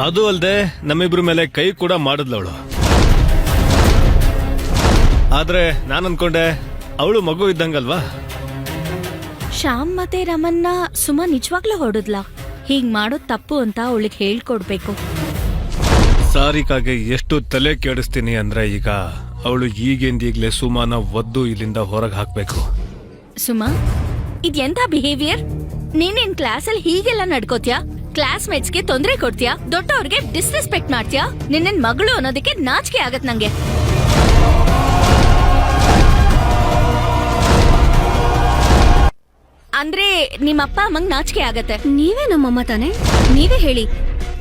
ಅದು ಅಲ್ಲದೆ ನಮ್ಮಿಬ್ರ ಮೇಲೆ ಕೈ ಕೂಡ ಮಾಡಿದ್ಲವಳು. ಆದ್ರೆ ನಾನು ಅನ್ಕೊಂಡೆ ಅವಳು ಮಗು ಇದ್ದಂಗಲ್ವಾ. ಶ್ಯಾಮ್ ಮತ್ತೆ ರಮನ್ನ ಸುಮಾ ನಿಜವಾಗ್ಲೂ ಹೊಡೆದ್ಲಾ? ಹೀಗ್ ಮಾಡೋದ್ ತಪ್ಪು ಅಂತ ಅವಳಿಗೆ ಹೇಳ್ಕೊಡ್ಬೇಕು. ಸಾರಿಕಾಗೆ ಎಷ್ಟು ತಲೆ ಕೆಡಿಸ್ತೀನಿ ಅಂದ್ರೆ ಈಗ ಅವಳು ಈಗಿಂದೀಗ್ಲೇ ಸುಮಾನ ಒದ್ದು ಇಲ್ಲಿಂದ ಹೊರಗೆ ಹಾಕ್ಬೇಕು. ಸುಮಾ, ಇದೆಂತ ಬಿಹೇವಿಯರ್? ನೀನೇನ್ ಕ್ಲಾಸಲ್ಲಿ ಹೀಗೆಲ್ಲ ನಡ್ಕೋತ್ಯಾ? ಕ್ಲಾಸ್ ಮೇಟ್ಸ್ಗೆ ತೊಂದರೆ ಕೊಡ್ತೀಯಾ? ದೊಡ್ಡವ್ರಿಗೆ ಡಿಸ್ರೆಸ್ಪೆಕ್ಟ್ ಮಾಡ್ತೀಯಾ? ನಿನ್ನ ಮಗಳು ಅನ್ನೋದಕ್ಕೆ ನಾಚಿಕೆ ಆಗತ್ ನಂಗೆ. ಅಂದ್ರೆ ನಿಮ್ಮಪ್ಪ ಅಮ್ಮಂಗ್ ನಾಚಿಕೆ ಆಗತ್ತೆ. ನೀವೇ ನಮ್ಮಮ್ಮ ತಾನೆ, ನೀವೇ ಹೇಳಿ,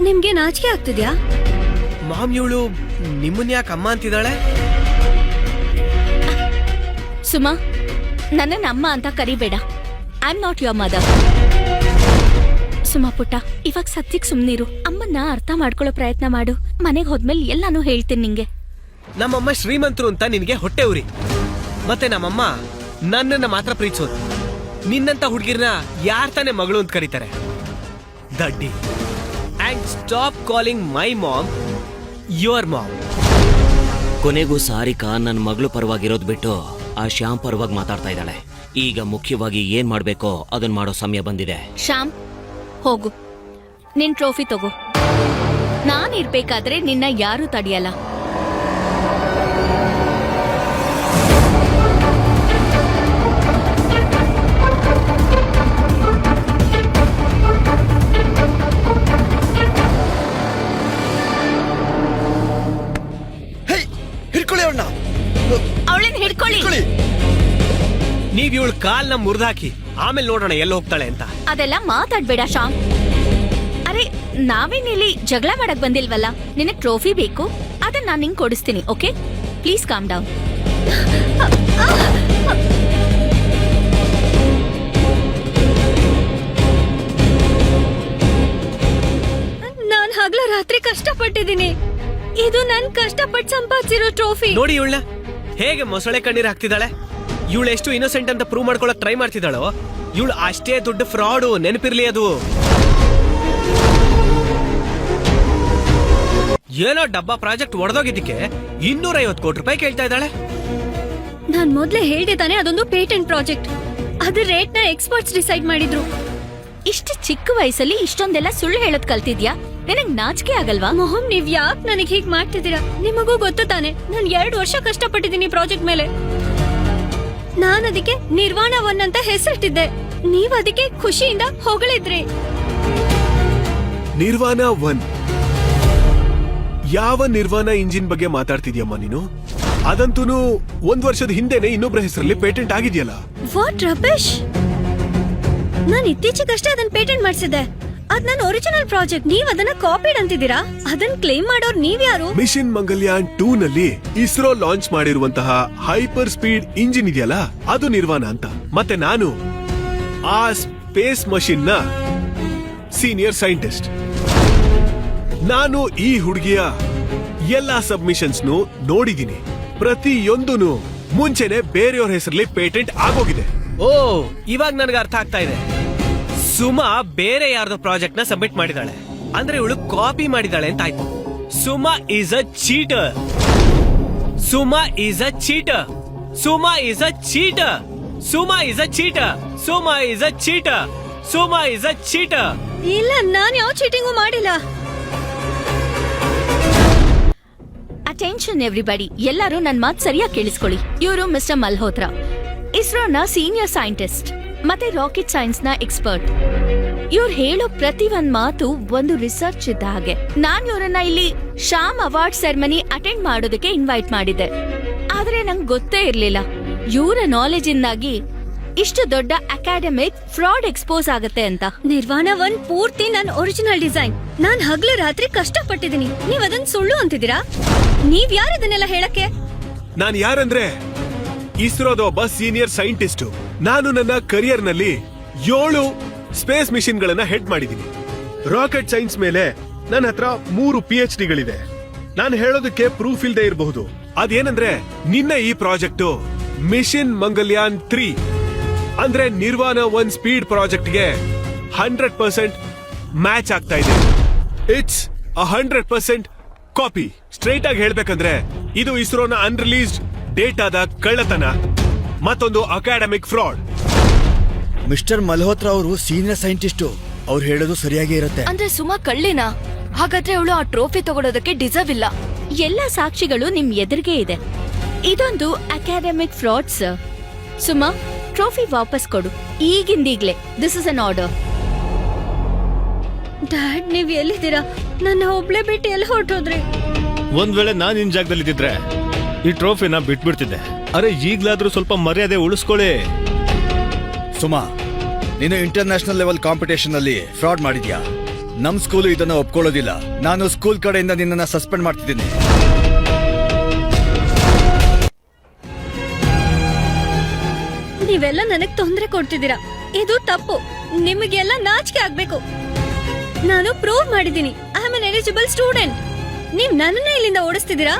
ನಿಮ್ಗೆ ನಾಚಿಕೆ ಆಗ್ತಿದ್ಯಾ? ಮಾಮ್, ಇವಳು ನಿಮ್ಮನ್ ಯಾಕೆ ಅಮ್ಮ ಅಂತಿದ್ದಾಳೆ? ಸುಮಾ, ನನ್ನ ಅಮ್ಮ ಅಂತ ಕರಿಬೇಡ. I am not your mother. Suma ಪುಟ್ಟ, ಇವಾಗ ಸದ್ಯಕ್ ಸುಮ್ನಿರು. ಅಮ್ಮನ್ನ ಅರ್ಥ ಮಾಡ್ಕೊಳ್ಳೋ ಪ್ರಯತ್ನ ಮಾಡು. ಮನೆಗೆ ಹೋದ್ಮೇಲೆ ಎಲ್ಲಾನು ಹೇಳ್ತೀನಿ ನಿಂಗೆ. ನಮ್ಮಮ್ಮ ಶ್ರೀಮಂತರು ಅಂತ ನಿನಗೆ ಹೊಟ್ಟೆ ಉರಿ. ಮತ್ತೆ ನಮ್ಮಮ್ಮ ನನ್ನನ್ನ ಮಾತ್ರ ಪ್ರೀತಿಸೋದು. ನಿನ್ನಂತ ಹುಡುಗಿರ್ನ ಯಾರ್ ತಾನೇ ಮಗಳು ಅಂತ ಕರೀತಾರೆ? ದಡ್ಡಿ. And stop calling my mom your mom. ಕೊನೆಗೂ ಸಾರಿಕಾ ನನ್ನ ಮಗಳು ಪರವಾಗಿರೋದು ಬಿಟ್ಟು ಆ ಶ್ಯಾಮ್ ಪರವಾಗಿ ಮಾತಾಡ್ತಾ ಇದ್ದಾಳೆ. ಈಗ ಮುಖ್ಯವಾಗಿ ಏನ್ ಮಾಡ್ಬೇಕೋ ಅದನ್ನ ಮಾಡೋ ಸಮಯ ಬಂದಿದೆ. ಶ್ಯಾಮ್, ಹೋಗು, ನಿನ್ ಟ್ರೋಫಿ ತಗೋ. ನಾನಿರ್ಬೇಕಾದ್ರೆ ನಿನ್ನ ಯಾರು ತಡೆಯಲ್ಲ. ಹಿಡ್ಕೊಳ್ಳಿ ಅವನ್ನ. ಅವಳನ್ನ ಹಿಡ್ಕೊಳ್ಳಿ. ನೀವ್ ಇವಳು ಕಾಲ್ನ ಮುರಿದಾಕಿ ಆಮೇಲೆ ನೋಡೋಣ ಎಲ್ಲಿ ಹೋಗ್ತಾಳೆ ಅಂತ. ಅದೆಲ್ಲ ಮಾತಾಡ್ಬೇಡ ಶ್ಯಾಮ್. ಅರೆ, ನಾವೇನಿಲ್ಲಿ ಜಗಳ ಮಾಡಕ್ ಬಂದಿಲ್ವಲ್ಲ. ನಿನಗ್ ಟ್ರೋಫಿ ಬೇಕು, ಅದನ್ನ ನಾನು ನಿಂಗೆ ಕೊಡಿಸ್ತೀನಿ. Okay, please calm down. ನಾನ್ ಹಗಲ ರಾತ್ರಿ ಕಷ್ಟಪಟ್ಟಿದ್ದೀನಿ. ಇದು ನನ್ ಕಷ್ಟಪಟ್ಟು ಸಂಪಾದಿಸಿರೋ ಟ್ರೋಫಿ. ನೋಡಿ ಇವಳನ್ನ ಹೇಗೆ ಮೊಸಳೆ ಕಣ್ಣೀರ್ ಹಾಕ್ತಿದ್ದಾಳೆ. ಇವಳು ಎಷ್ಟು ಇನ್ನೋಸೆಂಟ್ ಅಂತ ಪ್ರೂವ್ ಮಾಡ್ಕೊಳಕ್ ಟ್ರೈ ಮಾಡ್ತಿದ್ದಾಳೋ. ಇವಳು ಅಷ್ಟೇ ದೊಡ್ಡ ಫ್ರಾಡು, ನೆನಪಿರ್ಲಿ ಅದು. ಏನೋ ಡಬ್ಬಾ ಪ್ರಾಜೆಕ್ಟ್ ಒಡೆದೋಗಿದ್ದಕ್ಕೆ 250 ಕೋಟಿ ರೂಪಾಯಿ ಕೇಳ್ತಾ ಇದ್ದಾಳೆ. ನಾನ್ ಮೊದ್ಲೇ ಹೇಳ್ದೆ ತಾನೆ, ಅದೊಂದು ಪೇಟೆಂಟ್ ಪ್ರಾಜೆಕ್ಟ್. ಅದ್ರ ರೇಟ್ ನ ಎಕ್ಸ್ಪರ್ಟ್ಸ್ ಡಿಸೈಡ್ ಮಾಡಿದ್ರು. ಇಷ್ಟು ಚಿಕ್ಕ ವಯಸ್ಸಲ್ಲಿ ಇಷ್ಟೊಂದೆಲ್ಲ ಸುಳ್ಳು ಹೇಳೋದ್ ಕಲ್ತಿದ್ಯಾ? ನಿನಗ್ ನಾಚಿಕೆ ಆಗಲ್ವಾ? ಮೊಹಮ್, ನೀವ್ ಯಾಕೆ ನನಗ್ ಹೀಗ್ ಮಾಡ್ತಿದ್ದೀರಾ? ನಿಮಗೂ ಗೊತ್ತು ತಾನೆ, ನಾನ್ 2 ವರ್ಷ ಕಷ್ಟಪಟ್ಟಿದ್ದೀನಿ ಪ್ರಾಜೆಕ್ಟ್ ಮೇಲೆ. ನಾನ್ ಅದಕ್ಕೆ ನಿರ್ವಾಣ 1 ಅಂತ ಹೆಸರಿಟ್ಟಿದ್ದೆ. ನೀವ್ ಅದಕ್ಕೆ ಖುಷಿಯಿಂದ ಹೊಗಳಿದ್ರಿ. ನಿರ್ವಾಣ 1? ಯಾವ ನಿರ್ವಾಣ ಇಂಜಿನ್ ಬಗ್ಗೆ ಮಾತಾಡ್ತಿದ್ಯಮ್ಮ ನೀನು? ಅದಂತೂ 1 ವರ್ಷದ ಹಿಂದೆನೆ ಇನ್ನೊಬ್ಬರ ಹೆಸರಲ್ಲಿ ಪೇಟೆಂಟ್ ಆಗಿದೆಯಲ್ಲ. What rubbish! ನಾನ್ ಇತ್ತೀಚೆಗಷ್ಟೇ ಅದನ್ನ ಪೇಟೆಂಟ್ ಮಾಡಿಸಿದ್ದೆ. ಅದ್ ನನ್ನ ಒರಿಜಿನಲ್ ಪ್ರಾಜೆಕ್ಟ್. ನೀವ್ ಅದನ್ನ ಕಾಪಿಡ್ ಅಂತಿದ್ದೀರಾ? ಅದನ್ನ ಕ್ಲೇಮ್ ಮಾಡೋರು ನೀವ್ಯಾರು? ಮಿಷನ್ ಮಂಗಲ್ಯಾನ್ 2 ನಲ್ಲಿ ಇಸ್ರೋ ಲಾಂಚ್ ಮಾಡಿರುವಂತಹ ಹೈಪರ್ ಸ್ಪೀಡ್ ಇಂಜಿನ್ ಇದೆಯಲ್ಲ, ಅದು ನಿರ್ವಾಣ ಅಂತ. ಮತ್ತೆ ನಾನು ಆ ಸ್ಪೇಸ್ ಮಷಿನ್ ನ ಸೀನಿಯರ್ ಸೈಂಟಿಸ್ಟ್. ನಾನು ಈ ಹುಡುಗಿಯ ಎಲ್ಲಾ ಸಬ್ಮಿಷನ್ಸ್ ನೋಡಿದೀನಿ. ಪ್ರತಿಯೊಂದೂ ಮುಂಚೆನೆ ಬೇರೆಯವ್ರ ಹೆಸರಲ್ಲಿ ಪೇಟೆಂಟ್ ಆಗೋಗಿದೆ. ಓ, ಇವಾಗ ನನಗೆ ಅರ್ಥ ಆಗ್ತಾ ಇದೆ. ಸುಮಾ ಬೇರೆ ಯಾರ್ದೋ ಪ್ರಾಜೆಕ್ಟ್ ನ ಸಬ್ಮಿಟ್ ಮಾಡಿದಾಳೆ ಅಂದ್ರೆ ಇವಳು ಕಾಪಿ ಮಾಡಿದಾಳೆ ಅಂತ ಆಯ್ತು. Suma is a cheater. Suma is a cheater. Suma is a cheater. Suma is a cheater. Suma is a cheater. Suma is a cheater. ಇಲ್ಲ, ನಾನ್ ಯಾವ ಚೀಟಿಂಗು ಮಾಡಿಲ್ಲ. ಅಟೆನ್ಷನ್ ಎವ್ರಿಬಡಿ, ಎಲ್ಲರೂ ನನ್ ಮಾತು ಸರಿಯಾಗಿ ಕೇಳಿಸ್ಕೊಳ್ಳಿ. ಇವರು ಮಿಸ್ಟರ್ ಮಲ್ಹೋತ್ರಾ. ಇಸ್ರೋನ ಸೀನಿಯರ್ ಸೈಂಟಿಸ್ಟ್ ಮತ್ತೆ ರಾಕೆಟ್ ಸೈನ್ಸ್ ನ ಎಕ್ಸ್ಪರ್ಟ್. ಇವ್ರು ಹೇಳೋ ಪ್ರತಿ ಒಂದ್ ಮಾತು ಒಂದು ರಿಸರ್ಚ್ ಇದ್ದ ಹಾಗೆ. ನಾನ್ ಇವ್ರನ್ನ ಇಲ್ಲಿ ಶ್ಯಾಮ್ ಅವಾರ್ಡ್ ಸೆರೆಮನಿ ಅಟೆಂಡ್ ಮಾಡೋದಕ್ಕೆ ಇನ್ವೈಟ್ ಮಾಡಿದ್ದೆ. ಆದ್ರೆ ನಂಗೆ ಗೊತ್ತೇ ಇರ್ಲಿಲ್ಲ ಇವರ ನಾಲೆಜ್ ಇಂದಾಗಿ ಇಷ್ಟು ದೊಡ್ಡ ಅಕಾಡೆಮಿಕ್ ಫ್ರಾಡ್ ಎಕ್ಸ್ಪೋಸ್ ಆಗತ್ತೆ ಅಂತ. ನಿರ್ವಾಣ 1 ಪೂರ್ತಿ ನನ್ ಒರಿಜಿನಲ್ ಡಿಸೈನ್. ನಾನ್ ಹಗ್ಲು ರಾತ್ರಿ ಕಷ್ಟಪಟ್ಟಿದ್ದೀನಿ. ನೀವ್ ಅದನ್ ಸುಳ್ಳು ಅಂತಿದ್ದೀರಾ? ನೀವ್ ಯಾರು ಇದನ್ನೆಲ್ಲ ಹೇಳಕ್ಕೆ? ನಾನು ಯಾರಂದ್ರೆ ಇಸ್ರೋದ ಒಬ್ಬ ಸೀನಿಯರ್ ಸೈಂಟಿಸ್ಟ್. ನಾನು ನನ್ನ ಕರಿಯರ್ ನಲ್ಲಿ 7 ಸ್ಪೇಸ್ ಮಿಷನ್ ಗಳನ್ನ ಹೆಡ್ ಮಾಡಿದ್ದೀನಿ. ರಾಕೆಟ್ ಸೈನ್ಸ್ ಮೇಲೆ ನನ್ನ ಹತ್ರ 3 PhDಗಳಿದೆ. ನಾನು ಹೇಳೋದಕ್ಕೆ ಪ್ರೂಫ್ ಇಲ್ದೇ ಇರಬಹುದು. ಅದೇನಂದ್ರೆ ನಿನ್ನ ಈ ಪ್ರಾಜೆಕ್ಟ್ ಮಿಷನ್ ಮಂಗಲ್ಯಾನ್ 3 ಅಂದ್ರೆ ನಿರ್ವಾಣ 1 ಸ್ಪೀಡ್ ಪ್ರಾಜೆಕ್ಟ್ ಗೆ 100% ಮ್ಯಾಚ್ ಆಗ್ತಾ ಇದೆ. It's 100% copy. ಸ್ಟ್ರೈಟ್ ಆಗಿ ಹೇಳ್ಬೇಕಂದ್ರೆ ಇದು ಇಸ್ರೋನ ಅನ್ರಿಲೀಸ್ಡ್ ಡೇಟಾದ ಕಳ್ಳತನ ಮತ್ತೊಂದು ಅಕಾಡೆಮಿಕ್ ಫ್ರಾಡ್. ಮಿಸ್ಟರ್ ಮಲ್ಹೋತ್ರಾ ಅವರು ಸೀನಿಯರ್ ಸೈಂಟಿಸ್ಟು. ಅವ್ರು ಹೇಳೋದು ಸರಿಯಾಗಿ ಇರುತ್ತೆ. ಅಂದ್ರೆ ಸುಮಾ ಕಳ್ಳಿನಾ? ಹಾಗಾದ್ರೆ ಅವಳು ಆ ಟ್ರೋಫಿ ತಗೊಳೋದಕ್ಕೆ ಡಿಸರ್ವ್ ಇಲ್ಲ. ಎಲ್ಲ ಸಾಕ್ಷಿಗಳು ನಿಮ್ ಎದುರಿಗೆ ಇದೆ. ಇದೊಂದು academic fraud sir. Suma, trophy ವಾಪಸ್ ಕೊಡು ಈಗಿಂದೀಗ್ಲೇ. This is an order. Dad, ನೀವ್ ಎಲ್ಲಿದ್ದೀರಾ? ನನ್ನ ಒಬ್ಳೆ ಬಿಟ್ಟು ಎಲ್ಲಿ ಹೊರಟೋದ್ರಿ? ಒಂದ್ ವೇಳೆ ನಾನ್ ನಿನ್ ಜಾಗದಲ್ಲಿ ಇದ್ದಿದ್ರೆ ಈ ಟ್ರೋಫಿನ ಬಿಟ್ಬಿಡ್ತಿದ್ದೆ. ಅರೆ ಈಗ್ಲಾದ್ರೂ ಸ್ವಲ್ಪ ಮರ್ಯಾದೆ ಉಳಿಸ್ಕೊಳ್ಳಿ. ಸುಮಾ, ನೀನು ಇಂಟರ್ನ್ಯಾಷನಲ್ ಲೆವೆಲ್ ಕಾಂಪಿಟೇಷನ್ ಅಲ್ಲಿ ಫ್ರಾಡ್ ಮಾಡಿದ್ಯಾ? ನಮ್ ಸ್ಕೂಲ್ ಇದನ್ನ ಒಪ್ಕೊಳ್ಳೋದಿಲ್ಲ. ನಾನು ಸ್ಕೂಲ್ ಕಡೆಯಿಂದ ನಿನ್ನನ್ನ ಸಸ್ಪೆಂಡ್ ಮಾಡ್ತಿದ್ದೀನಿ. ನೀವೆಲ್ಲ ನನಗ್ ತೊಂದರೆ ಕೊಡ್ತಿದ್ದೀರಾ. ಇದು ತಪ್ಪು. ನಿಮಗೆಲ್ಲ ನಾಚಿಕೆ ಆಗ್ಬೇಕು. ನಾನು ಪ್ರೂವ್ ಮಾಡಿದ್ದೀನಿ I am an eligible student. ನೀವ್ ನನ್ನನ್ನ ಇಲ್ಲಿಂದ ಓಡಿಸ್ತಿದ್ದೀರಾ?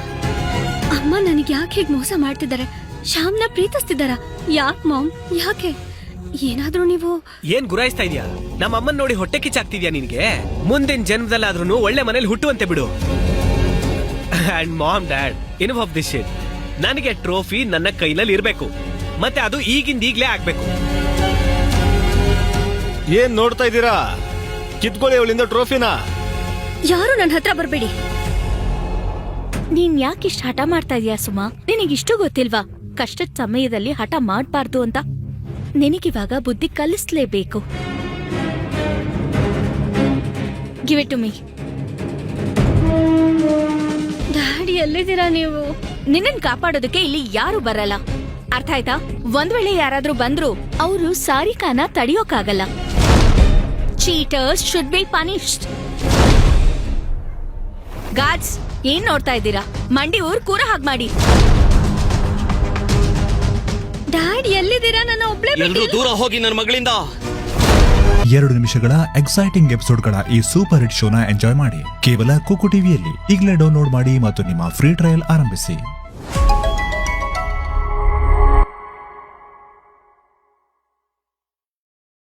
ಅಮ್ಮ ನನಗೆ ಯಾಕೆ ಹೀಗೆ ಮೋಸ ಮಾಡ್ತಿದ್ದಾರೆ? ಶ್ಯಾಮ್ನ ಪ್ರೀತಿಸ್ತಿದ್ದಾರ? ಯಾಕೆ ಮಾಮ್, ಯಾಕೆ? ಏನಾದ್ರೂ ನೀವು ಏನ್ ಗುರಾಯಿಸ್ತಾ ಇದೀಯಾ? ನಮ್ಮ ಅಮ್ಮನ್ ನೋಡಿ ಹೊಟ್ಟೆ ಕಿಚ್ಚಾಗ್ತಿದ್ಯಾ ನಿನ್ಗೆ? ಮುಂದಿನ ಜನ್ಮದಲ್ಲಾದ್ರೂ ಒಳ್ಳೆ ಮನೇಲಿ ಹುಟ್ಟುವಂತೆ ಬಿಡು. And mom dad, enough of this shit. ನನಗೆ ಟ್ರೋಫಿ ನನ್ನ ಕೈನಲ್ಲಿ ಇರ್ಬೇಕು, ಮತ್ತೆ ಅದು ಈಗಿಂದೀಗ್ಲೇ ಆಗ್ಬೇಕು. ಏನ್ ನೋಡ್ತಾ ಇದ್ದೀರಾ? ಕಿತ್ಕೊಳ್ಳಿ ಅವಳಿಂದ ಟ್ರೋಫಿನ. ಯಾರು ನನ್ನ ಹತ್ರ ಬರ್ಬೇಡಿ. ನೀನ್ ಯಾಕಿಷ್ಟು ಹಠ ಮಾಡ್ತಾ ಇದೀಯಾ ಸುಮಾ? ನಿನಗಿಷ್ಟು ಗೊತ್ತಿಲ್ವಾ ಕಷ್ಟದ ಸಮಯದಲ್ಲಿ ಹಠ ಮಾಡ್ಬಾರ್ದು ಅಂತ? ನಿನಗಿವಾಗ ಬುದ್ಧಿ ಕಲಿಸ್ಲೇಬೇಕು. Give it to me. Daddy, ಎಲ್ಲಿದ್ದೀರಾ ನೀವು? ನಿನ್ನನ್ ಕಾಪಾಡೋದಕ್ಕೆ ಇಲ್ಲಿ ಯಾರು ಬರಲ್ಲ, ಅರ್ಥ ಆಯ್ತಾ? ಒಂದ್ ವೇಳೆ ಯಾರಾದ್ರೂ ಬಂದ್ರು ಅವರು ಸಾರಿಕಾನ ತಡೆಯೋಕಾಗಲ್ಲ. Cheaters should be punished. Guards, ಏನ್ ನೋಡ್ತಾ ಇದ್ದೀರಾ? ಮಂಡಿ ಊರ್ ಕೂರ ಹಾಗೆ ಮಾಡಿ. ಡ್ಯಾಡ್, ಎಲ್ಲಿದ್ದೀರಾ? ನನ್ನ ಒಬ್ಳೆ ಎಲ್ರೂ ದೂರ ಹೋಗಿ ನನ್ನ ಮಗಳಿಂದ. 2 ನಿಮಿಷಗಳ ಎಕ್ಸೈಟಿಂಗ್ ಎಪಿಸೋಡ್ಗಳ ಈ ಸೂಪರ್ ಹಿಟ್ ಶೋನ ಎಂಜಾಯ್ ಮಾಡಿ ಕೇವಲ ಕುಕು ಟಿವಿಯಲ್ಲಿ. ಈಗಲೇ ಡೌನ್ಲೋಡ್ ಮಾಡಿ ಮತ್ತು ನಿಮ್ಮ ಫ್ರೀ ಟ್ರಯಲ್ ಆರಂಭಿಸಿ.